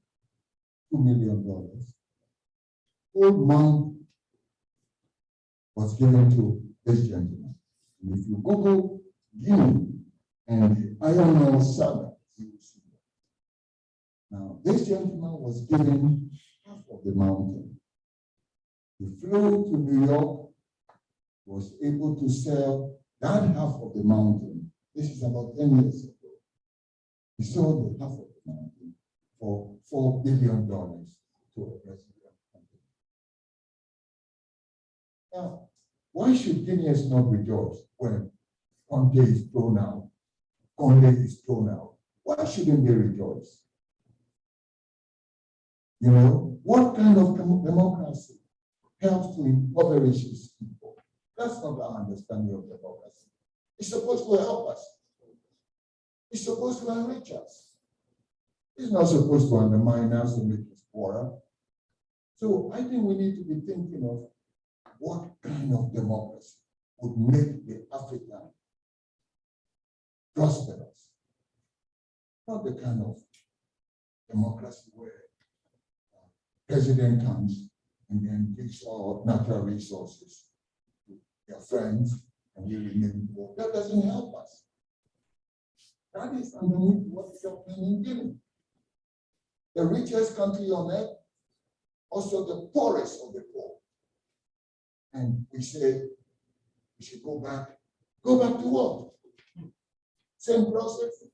Speaker 6: $2 million. Whole month was given to this gentleman. And if you Google Guinea and the iron ore saga, you will see that. Now, this gentleman was given half of the mountain. He flew to New York, was able to sell that half of the mountain. This is about 10 years ago. He sold the half of the mountain for $4 billion to a Brazilian company. Now, why should Guineans not rejoice when Conte is thrown out? Conte is thrown out. Why shouldn't they rejoice? You know, what kind of democracy helps to impoverish its people? That's not our understanding of democracy. It's supposed to help us. It's supposed to enrich us. It's not supposed to undermine us and make us poorer. So I think we need to be thinking of what kind of democracy would make the African prosperous. Not the kind of democracy where president comes and then gives all natural resources to their friends and we remain poor. That doesn't help us. That is underneath what is happening in Guinea. The richest country on earth, also the poorest of the poor. And we say we should go back to what? Same process.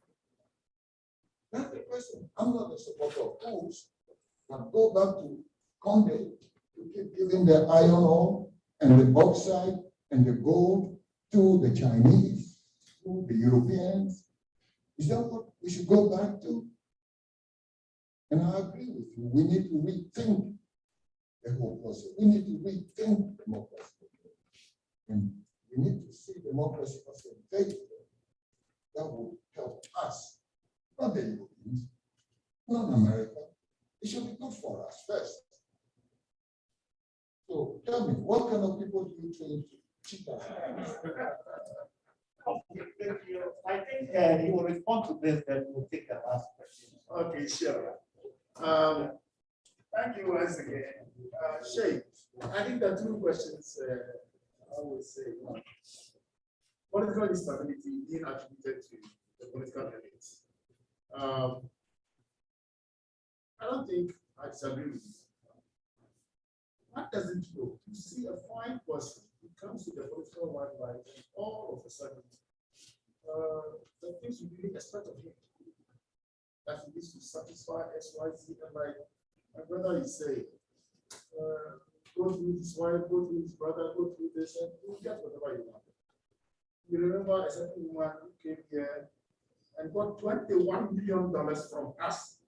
Speaker 6: That's the question. I'm not a supporter of coups, but go back to Conde to keep giving the iron ore and the bauxite and the gold to the Chinese, to the Europeans. Is that what we should go back to? And I agree with you. We need to rethink the whole process. We need to rethink democracy. And we need to see democracy as a vehicle that will help us, not the Europeans, not America. It should be good for us first. So tell me, what kind of people do you train to cheat us?
Speaker 1: I think he will respond to this, then we'll take the last question.
Speaker 3: Okay, sure. Thank you once again. Shay, I think there are two questions I would say. One, political instability being attributed to the political elites. I don't think I disagree with you. One doesn't know. You see a fine person who comes to the political limelight and all of a sudden, the things you really expect of him, that he needs to satisfy X, Y, Z, and like my brother is saying, go through his wife, go through his brother, go through this, and you get whatever you want. You remember a certain woman who came here and got $21 million from us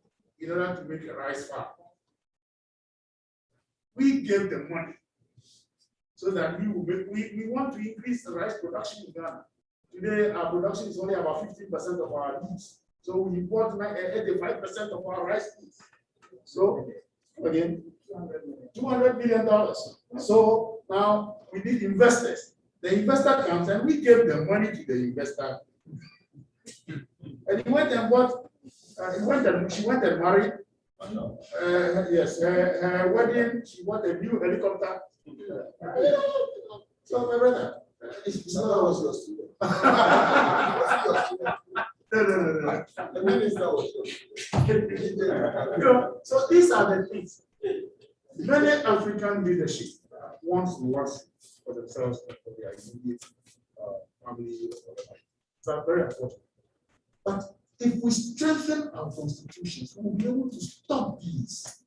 Speaker 3: in order to make a rice farm. We gave the money so that we will make, we want to increase the rice production in Ghana. Today, our production is only about 15% of our needs. So we import 85% of our rice needs. So again, $200 million. So now we need investors. The investor comes and we gave the money to the investor. And he went and bought, she went and married. Yes, her wedding, she bought a new helicopter. So my brother, it's not always your student. No. The minister was so these are the things. Many African leadership wants to work for themselves and for their immediate family. So very important. But if we strengthen our constitutions, we will be able to stop these.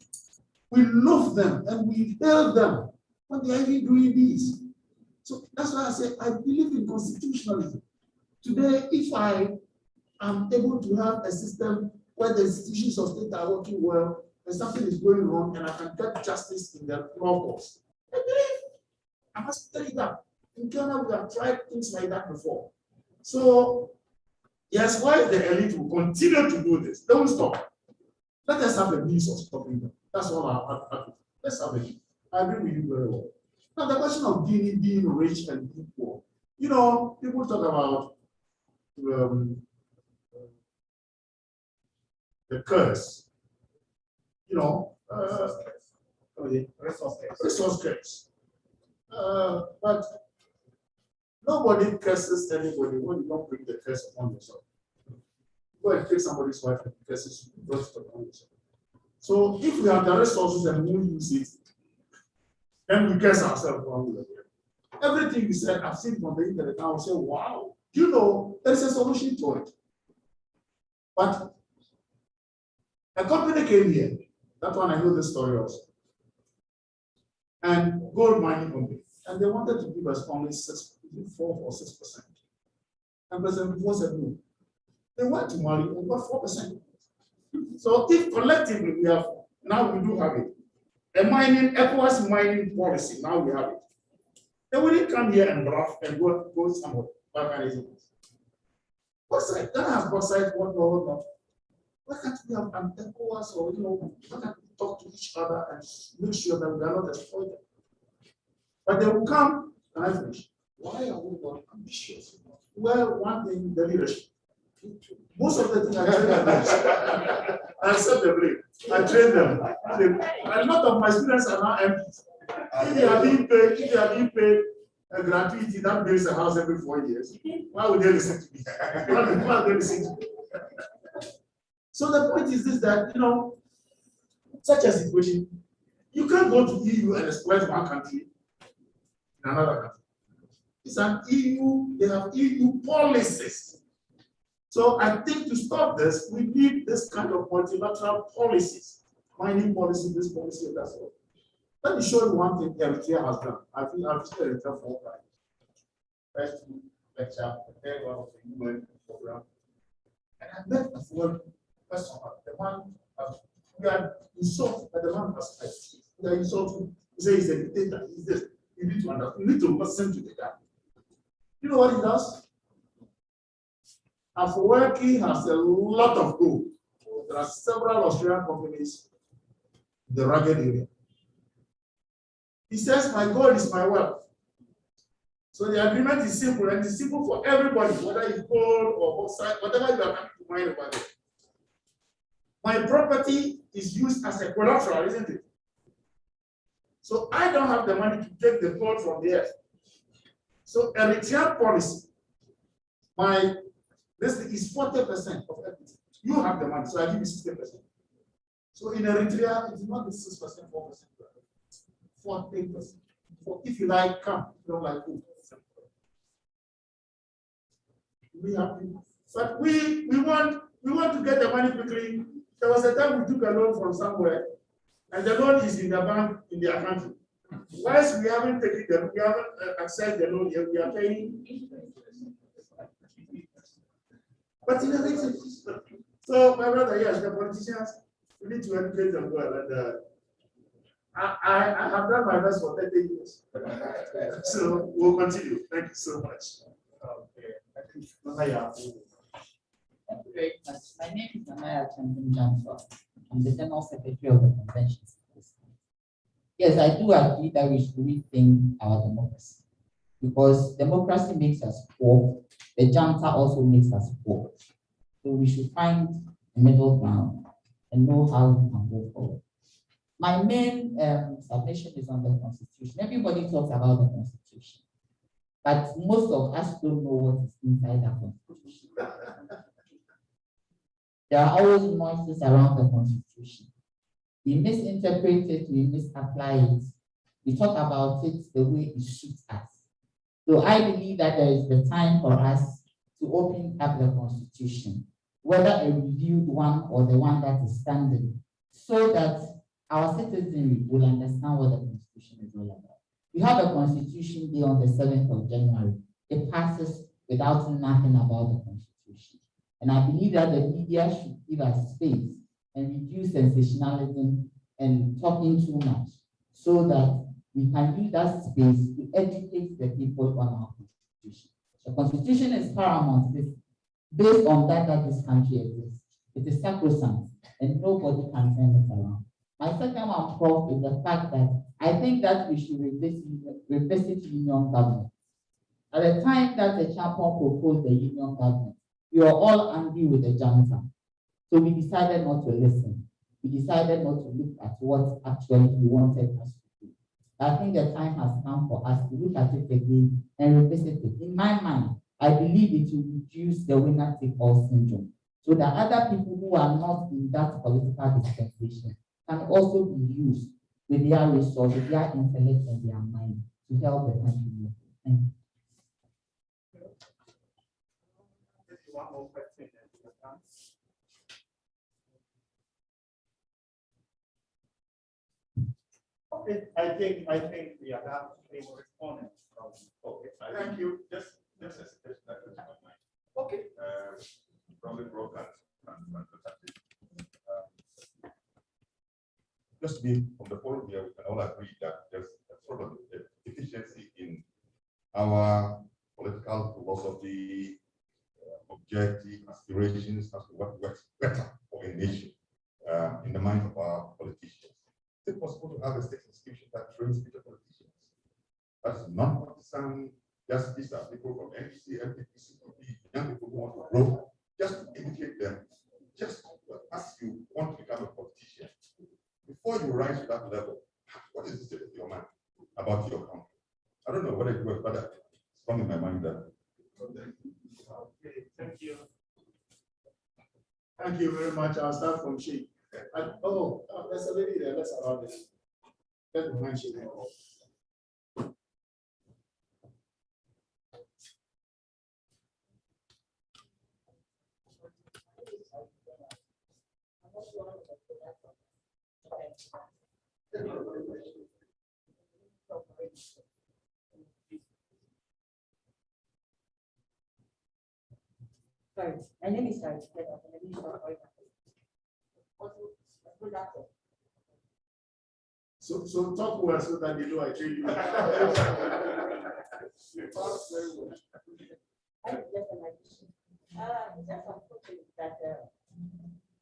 Speaker 3: We love them and we hail them when they are even doing this. So that's why I say I believe in constitutionalism. Today, if I am able to have a system where the institutions of state are working well and something is going wrong and I can get justice in the law courts, I believe I must tell you that. In Ghana, we have tried things like that before. So yes, why the elite will continue to do this? Don't stop. Let us have a means of stopping them. That's all I let's have a means. I agree with you very well. Now, the question of Guinea being rich and being poor. You know, people talk about the curse. You know, resource curse. But nobody curses anybody when you don't bring the curse upon yourself. Go and take somebody's wife and curses you, brought it upon yourself. So if we have the resources and we use it, then we curse ourselves one way or the other. Everything you said, I've seen from the internet, I will say, wow, you know, there's a solution to it. But a company came here, that one I know the story also, and gold mining company, and they wanted to give us only 4 or 6%. And President before said no. They went to Mali and got 4%. So if collectively we have, now we do have it, a ECOWAS mining policy, now we have it. They wouldn't come here and bluff and go somewhere. Bauxite, Ghana has bauxite, what. Why can't we have an ECOWAS or, why can't we talk to each other and make sure that we are not exploited? But they will come, and I finish. Why are we not ambitious? Well, one thing, the leadership. Most of the things I train them. I accept the blame. I train them. A lot of my students are now MPs. If they are being paid a gratuity that builds a house every 4 years, why would they listen to me? Why would they listen to me? So the point is this, that, such a situation, you can't go to EU and exploit one country in another country. It's an EU, they have EU policies. So I think to stop this, we need this kind of multilateral policies, mining policy, this policy, and that sort. Let me show you one thing Eritrea has done. I've visited Eritrea 4 times. First lecture, the third one of the UN program. And I met the following person, the man, we are insulted, but the man has said, we are insulted. He says he's a dictator, he's this. You need to understand, you need to listen to the guy. You know what he does? Afwerki has a lot of gold. There are several Australian companies in the rugged area. He says, my gold is my wealth. So the agreement is simple, and it's simple for everybody, whether it's gold or bauxite, whatever you are coming to mine over there. My property is used as a collateral, isn't it? So I don't have the money to take the gold from the earth. So Eritrean policy, this is 40% of everything. You have the money, so I give you 60%. So in Eritrea, it's not the 6%, 4%, 40%. So if you like, come. If you don't like, go. We have people. But we want to get the money quickly. There was a time we took a loan from somewhere, and the loan is in the bank in their country. Whilst we haven't taken them, we haven't accessed the loan yet, we are paying. But in a reason. So, my brother, yes, the politicians, we need to educate them well. And I have done my best for 30 years. So, we'll continue. Thank you so much.
Speaker 8: Thank you very much. My name is Amaya Chandran. I'm the General Secretary of the Convention. Yes, I do agree that we should rethink our democracy, because democracy makes us poor. The junta also makes us poor. So we should find a middle ground and know how we can go forward. My main submission is on the Constitution. Everybody talks about the Constitution, but most of us don't know what is inside the Constitution. There are always noises around the Constitution. We misinterpret it, we misapply it. We talk about it the way it suits us. So I believe that there is the time for us to open up the Constitution, whether a reviewed one or the one that is standing, so that our citizenry will understand what the Constitution is all about. We have a Constitution Day on the 7th of January. It passes without nothing about the Constitution. And I believe that the media should give us space and reduce sensationalism and talking too much, so that we can use that space to educate the people on our Constitution. The Constitution is paramount. It is based on that this country exists. It is sacrosanct, and nobody can turn it around. My second one, Prof, is the fact that I think that we should revisit union government. At the time that the chaplain proposed the union government, we were all angry with the junta. So we decided not to listen. We decided not to look at what actually he wanted us to do. I think the time has come for us to look at it again and revisit it. In my mind, I believe it will reduce the winner take all syndrome, so that other people who are not in that political dispensation can also be used with their resources, their intellect, and their mind to help the country move. Thank you.
Speaker 1: One more question. Okay, I think we are done with respondents. Okay,
Speaker 7: Thank you. Just a suggestion that comes to my mind.
Speaker 1: Okay.
Speaker 7: Probably broken. Just to be on the forum here, we can all agree that there's a sort of deficiency in our political philosophy, objective aspirations as to what works better for a nation in the mind of our politicians. Is it possible to have a state institution that trains future politicians? That's non-partisan, just these are people from NDC, MPP, CPP, young people who want to grow, just to educate them, just as you want to become a politician. Before you rise to that level, what is the state of your mind about your country? I don't know whether it works, but it's strong in my mind that.
Speaker 3: Okay, thank you. Thank you very much. I'll start from Sheikh. There's a lady there. Let's allow this. Let the man Sheikh.
Speaker 9: Sorry, my name is Sarah.
Speaker 3: So talk well so that they know I train you.
Speaker 9: It's just unfortunate that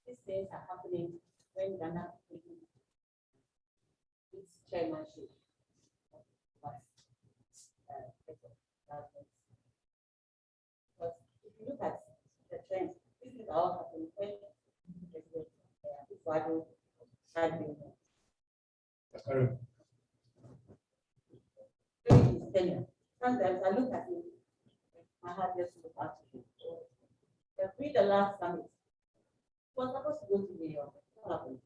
Speaker 9: these things are happening when Ghana its chairmanship was but if you look at the trend, this is all happening when President had been during his tenure. Sometimes I look at him, my heart just goes out to him. During the last summit, he was supposed to go to New York. What happened?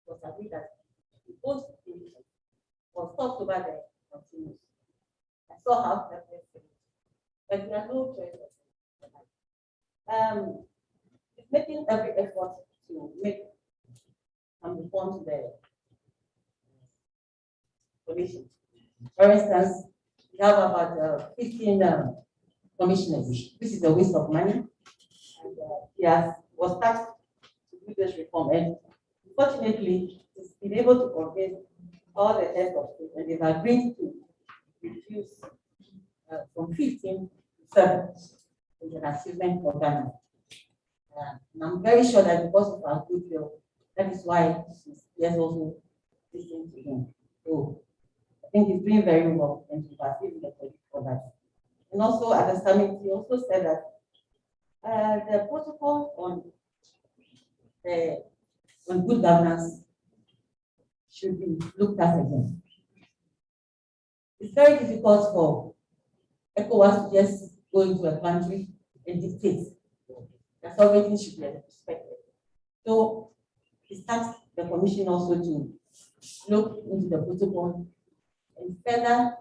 Speaker 9: It was agreed that the post was talked over there continues. I saw how that was finished. But there are no choice. It's making every effort to make some reform to the commission. For instance, we have about 15 commissioners. This is a waste of money. And he was tasked to do this reform. And fortunately, he's been able to convince all the heads of state, and they've agreed to reduce from 15 to 7 is an achievement for Ghana. And I'm very sure that because of our goodwill, that is why there's also listening to him. So I think he's doing very well, and we are giving the credit for that. And also at the summit, he also said that the protocol on good governance should be looked at again. It's very difficult for ECOWAS to just go into a country and dictate that sovereignty should be respected. So it tasked the commission also to look into the protocol and further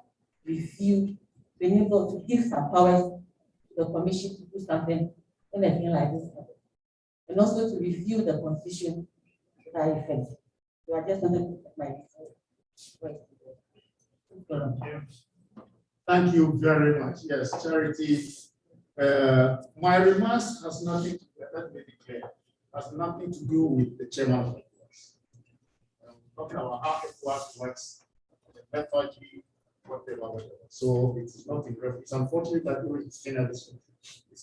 Speaker 9: review, being able to give some powers to the commission to do something when a thing like this happens. And also to review the constitution to that effect. So I just wanted to put my
Speaker 3: Thank you very much. Yes, Charity. My remarks has nothing to, let me be clear, has nothing to do with the chairman of ECOWAS. Talking about how ECOWAS works, the methodology, whatever. So it is not in reference. It's unfortunate that during its tenure this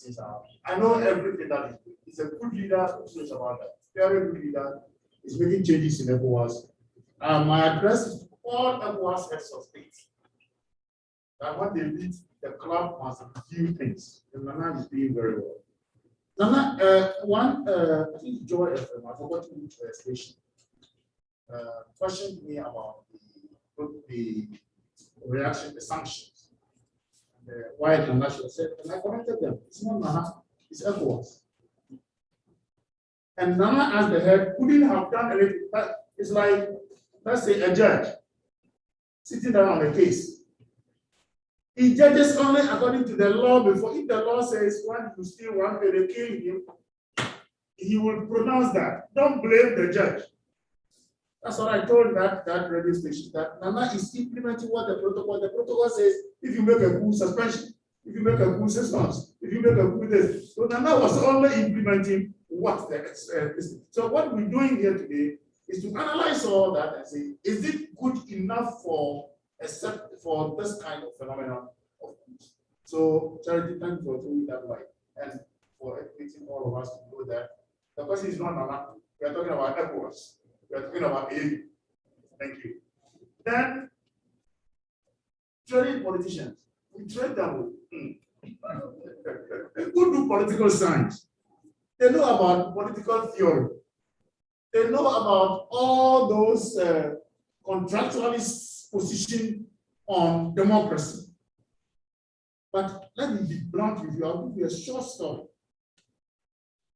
Speaker 3: is I know everything that is good. He's a good leader, who's about that. Very good leader. Is making changes in ECOWAS. My address is to all ECOWAS heads of state. That when they meet, the club must review things. And Nana is doing very well. Nana, I think Joy FM, I forgot to move to the station. Questioned me about the reaction, the sanctions. And why Nana should have said, and I corrected them. It's not Nana, it's ECOWAS. And Nana, as the head, couldn't have done anything. It's like, let's say, a judge sitting down on a case. He judges only according to the law. Before, if the law says one you steal one, they kill him, he will pronounce that. Don't blame the judge. That's what I told that radio station. That Nana is implementing what the protocol says. If you make a coup, suspension. If you make a coup, 6 months. If you make a coup, this. So Nana was only implementing what the so what we're doing here today is to analyze all that and say, is it good enough for this kind of phenomenon of peace? So Charity, thank you for doing that right. And for educating all of us to know that the question is not Nana. We are talking about ECOWAS. We are talking about AU. Thank you. Then, training politicians. We train them. Who do political science? They know about political theory. They know about all those contractualist position on democracy. But let me be blunt with you. I'll give you a short story.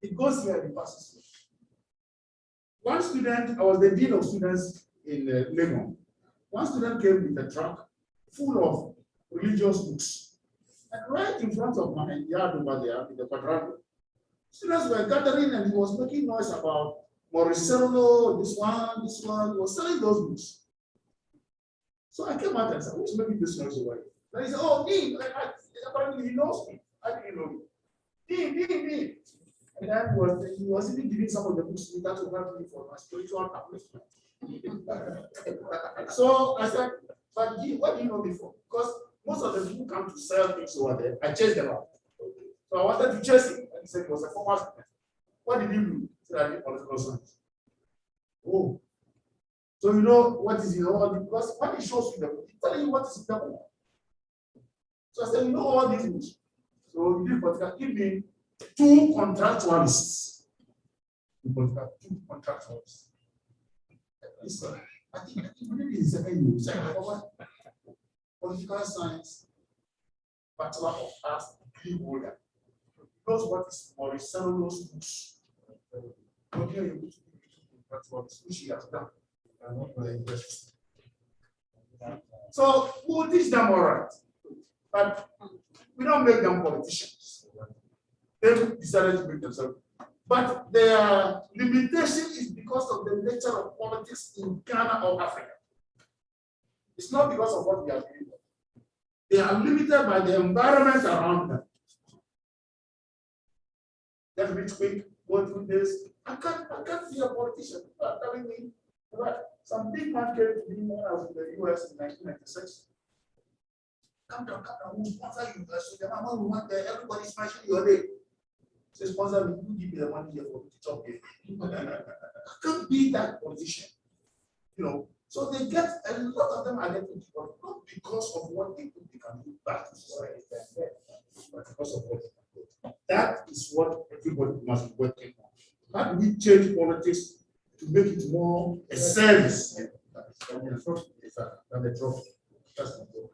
Speaker 3: It goes here in passes. One student, I was the dean of students in Legon. One student came with a truck full of religious books. And right in front of my yard over there, in the quadrangle, students were gathering and he was making noise about Morissolo, this one, he was selling those books. So I came out and said, who's making this noise over here? And he said, oh, Dean, apparently he knows me. I didn't know him. Dean. And then he was even giving some of the books to me that will help me for my spiritual upliftment. So I said, but Dean, what do you know me for? Because most of the people come to sell things over there. I chased them out. So I wanted to chase him. And he said he was a former student. What did you do? He said, I did political science. Oh. So you know what is in all the, because when he shows you the book, he's telling you what is in the book. So I said, you know all these books. So you did political, give me two contractualists. Two contractualists. Listen, I think maybe in second year, political science, Bachelor of Arts, degree holder. Knows what is Morissolo's books. Okay, you need to contractualists, which he has done. So we'll teach them all right. But we don't make them politicians. They decided to make themselves. But their limitation is because of the nature of politics in Ghana or Africa. It's not because of what we are doing. They are limited by the environment around them. Let me quick go through this. I can't see a politician. People are telling me, right, some big man came to me when I was in the US in 1996. Come down, who sponsor you? So the mama will want there, everybody's smashing your name. Say, sponsor me, you give me the money here for me to talk here. I can't be that politician. You know, so they get a lot of them identity, but not because of what they think they can do back to society, but because of what they can do. That is what everybody must be working on. How do we change politics to make it more a service than the trophy? That's the problem.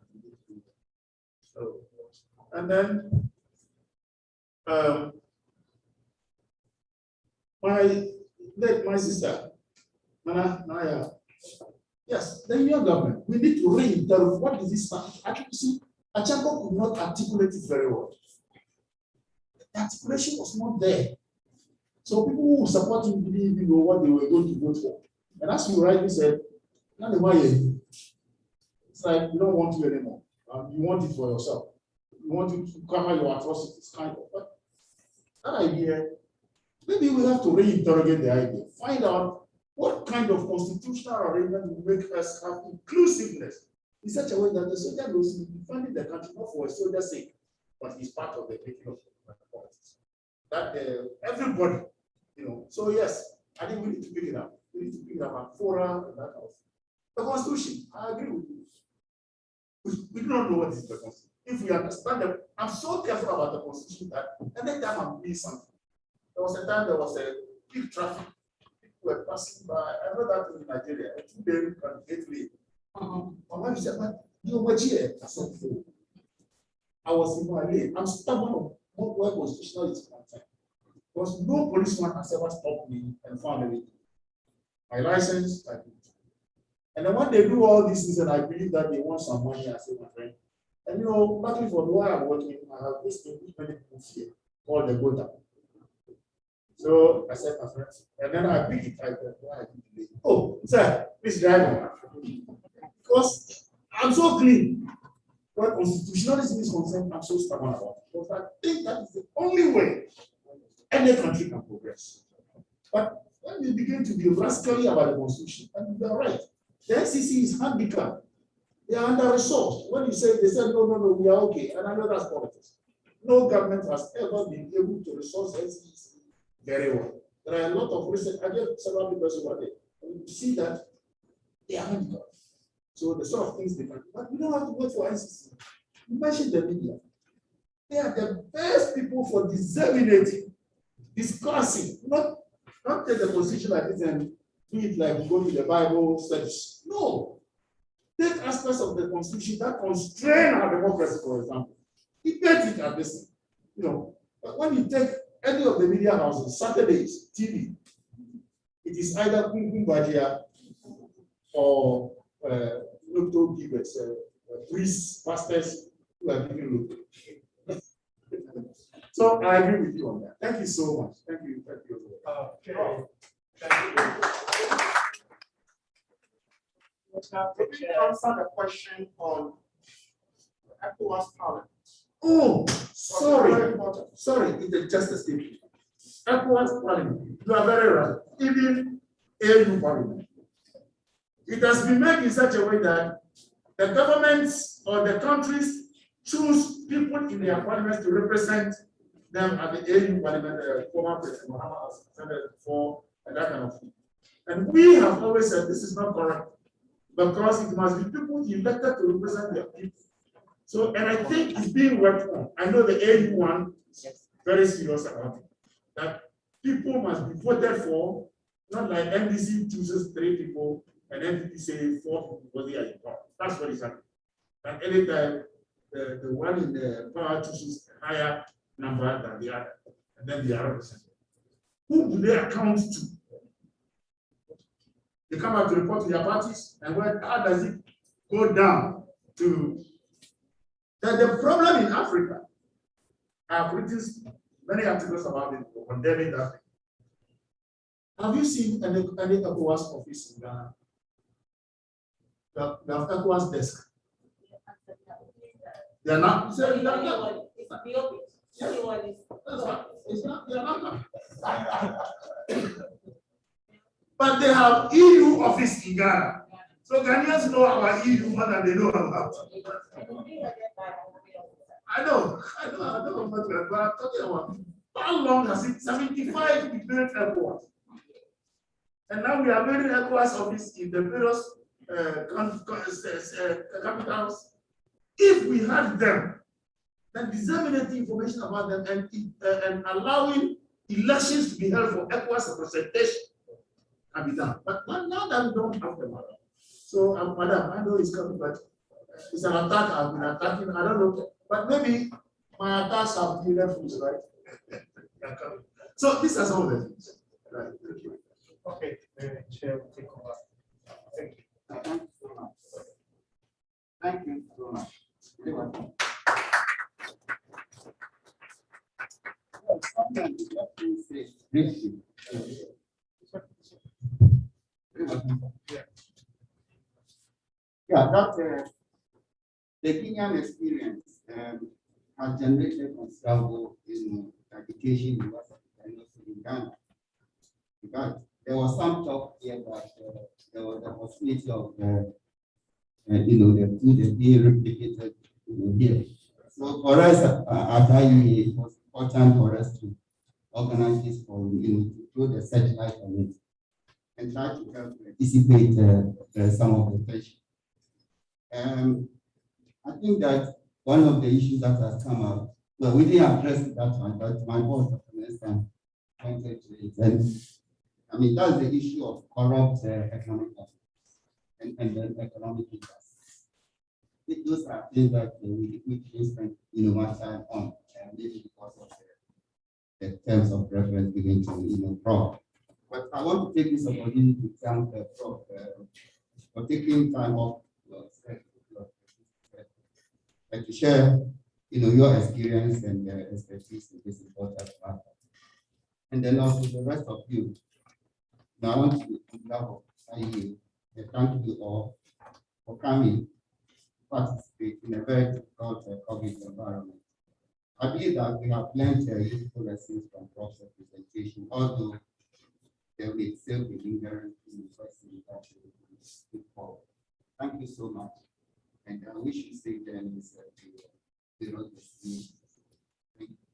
Speaker 3: So, and then my sister, Naya, yes, the new government, we need to reinterpret what is this. Actually, see, Achako could not articulate it very well. The articulation was not there. So people who support him didn't even know what they were going to vote for. And as you rightly said, it's like we don't want you anymore. You want it for yourself. You want it to cover your atrocities, kind of. But that idea, maybe we have to reinterrogate the idea. Find out what kind of constitutional arrangement will make us have inclusiveness in such a way that the soldier knows he's defending the country not for a soldier's sake, but he's part of the making of the politics. That everybody, you know. So yes, I think we need to pick it up. We need to pick it up at fora and that else. The Constitution, I agree with you. We do not know what is the Constitution. If we understand them, I'm so careful about the Constitution that anytime I'm doing something, there was a time there was a big traffic. People were passing by. I know that in Nigeria, a 2-day gateway. My wife said, "But you were here." I said, "Oh." I was in my lane. I'm stubborn of where constitutional is concerned. Because no policeman has ever stopped me and found anything. My license, I did. And then when they do all these things, and I believe that they want some money, I say, my friend. And you know, luckily for the way I'm working, I have this thing which many people here called the quota. So I said, my friends, and then I pick it. I said, why are you doing? Oh, sir, please drive on. Because I'm so clean. When constitutionalism is concerned, I'm so stubborn about it. Because I think that is the only way any country can progress. But when we begin to be rascally about the constitution, and you are right, the NCC is handicapped. They are under resourced. When you say they said no, we are okay, and I know that's politics. no government has ever been able to resource SEC very well. There are a lot of research. I get several papers over there. And you see that they haven't got. So the sort of things they can do. But we don't have to wait for NCC. You mentioned the media. They are the best people for disseminating, discussing, not take the position like this and do it like we go to the Bible studies. No. Take aspects of the Constitution that constrain our democracy, for example. Debate it at this, but when you take any of the media houses, Saturdays, TV, it is either Kunkun Bajia or local givers, priests, pastors who are giving local. So I agree with you on that. Thank you so much. Thank you. Thank you.
Speaker 10: Okay. Thank you. Now, let me answer the question on ECOWAS Parliament.
Speaker 3: Oh, sorry. Sorry, it's just a statement. ECOWAS Parliament, you are very right. Even AU Parliament. It has been made in such a way that the governments or the countries choose people in their parliaments to represent them at the AU Parliament, former President Muhammad has said it before, and that kind of thing. And we have always said this is not correct, because it must be people elected to represent their people. So, and I think it's being worked on. I know the AU one is very serious about it. That people must be voted for, not like NDC chooses 3 people and NDP say 4 people because they are in power. That's what is happening. At any time, the one in the power chooses a higher number than the other, and then they are represented. Who do they account to? They come out to report to their parties, and how does it go down to that? The problem in Africa, I've written many articles about it, condemning that. Have you seen any ECOWAS office in Ghana? The ECOWAS desk. They are not. So it's not. But they have EU office in Ghana. So Ghanaians know our EU more than they know about. I know, but I'm talking about how long has it? 75 declared ECOWAS. And now we are building ECOWAS office in the various capitals. If we had them, then disseminating information about them and allowing elections to be held for ECOWAS representation can be done. But now that we don't have them, so madam, I know it's coming, but it's an attack. I've been attacking. I don't know, but maybe my attacks have been levels, right? So these are some of the things. Right. Thank you.
Speaker 10: Okay, the chair will take over. Thank you.
Speaker 2: Thank you so much. Thank you so much. Briefly. Yeah, that the Kenyan experience has generated considerable education in West Africa and also in Ghana. Because there was some talk here that there was the possibility of the food being replicated here. So for us at IUA, it was important for us to organize this for to throw the searchlight on it and try to help dissipate some of the tension. I think that one of the issues that has come up, well, we didn't address it that one, but my boss at the next time pointed to it. And I mean, that's the issue of corrupt economic and then economic interests. Those are things that we spend much time on, maybe because of the terms of reference given to Prof. But I want to take this opportunity to thank Prof for taking time off and to share your experience and expertise in this important matter. And then also the rest of you. Now I want to thank you all for coming to participate in a very difficult COVID environment. I believe that we have learned useful lessons from Prof's presentation, although there will still be lingering questions that we will speak for. Thank you so much. And I wish you safe journeys to the destination. Thank you.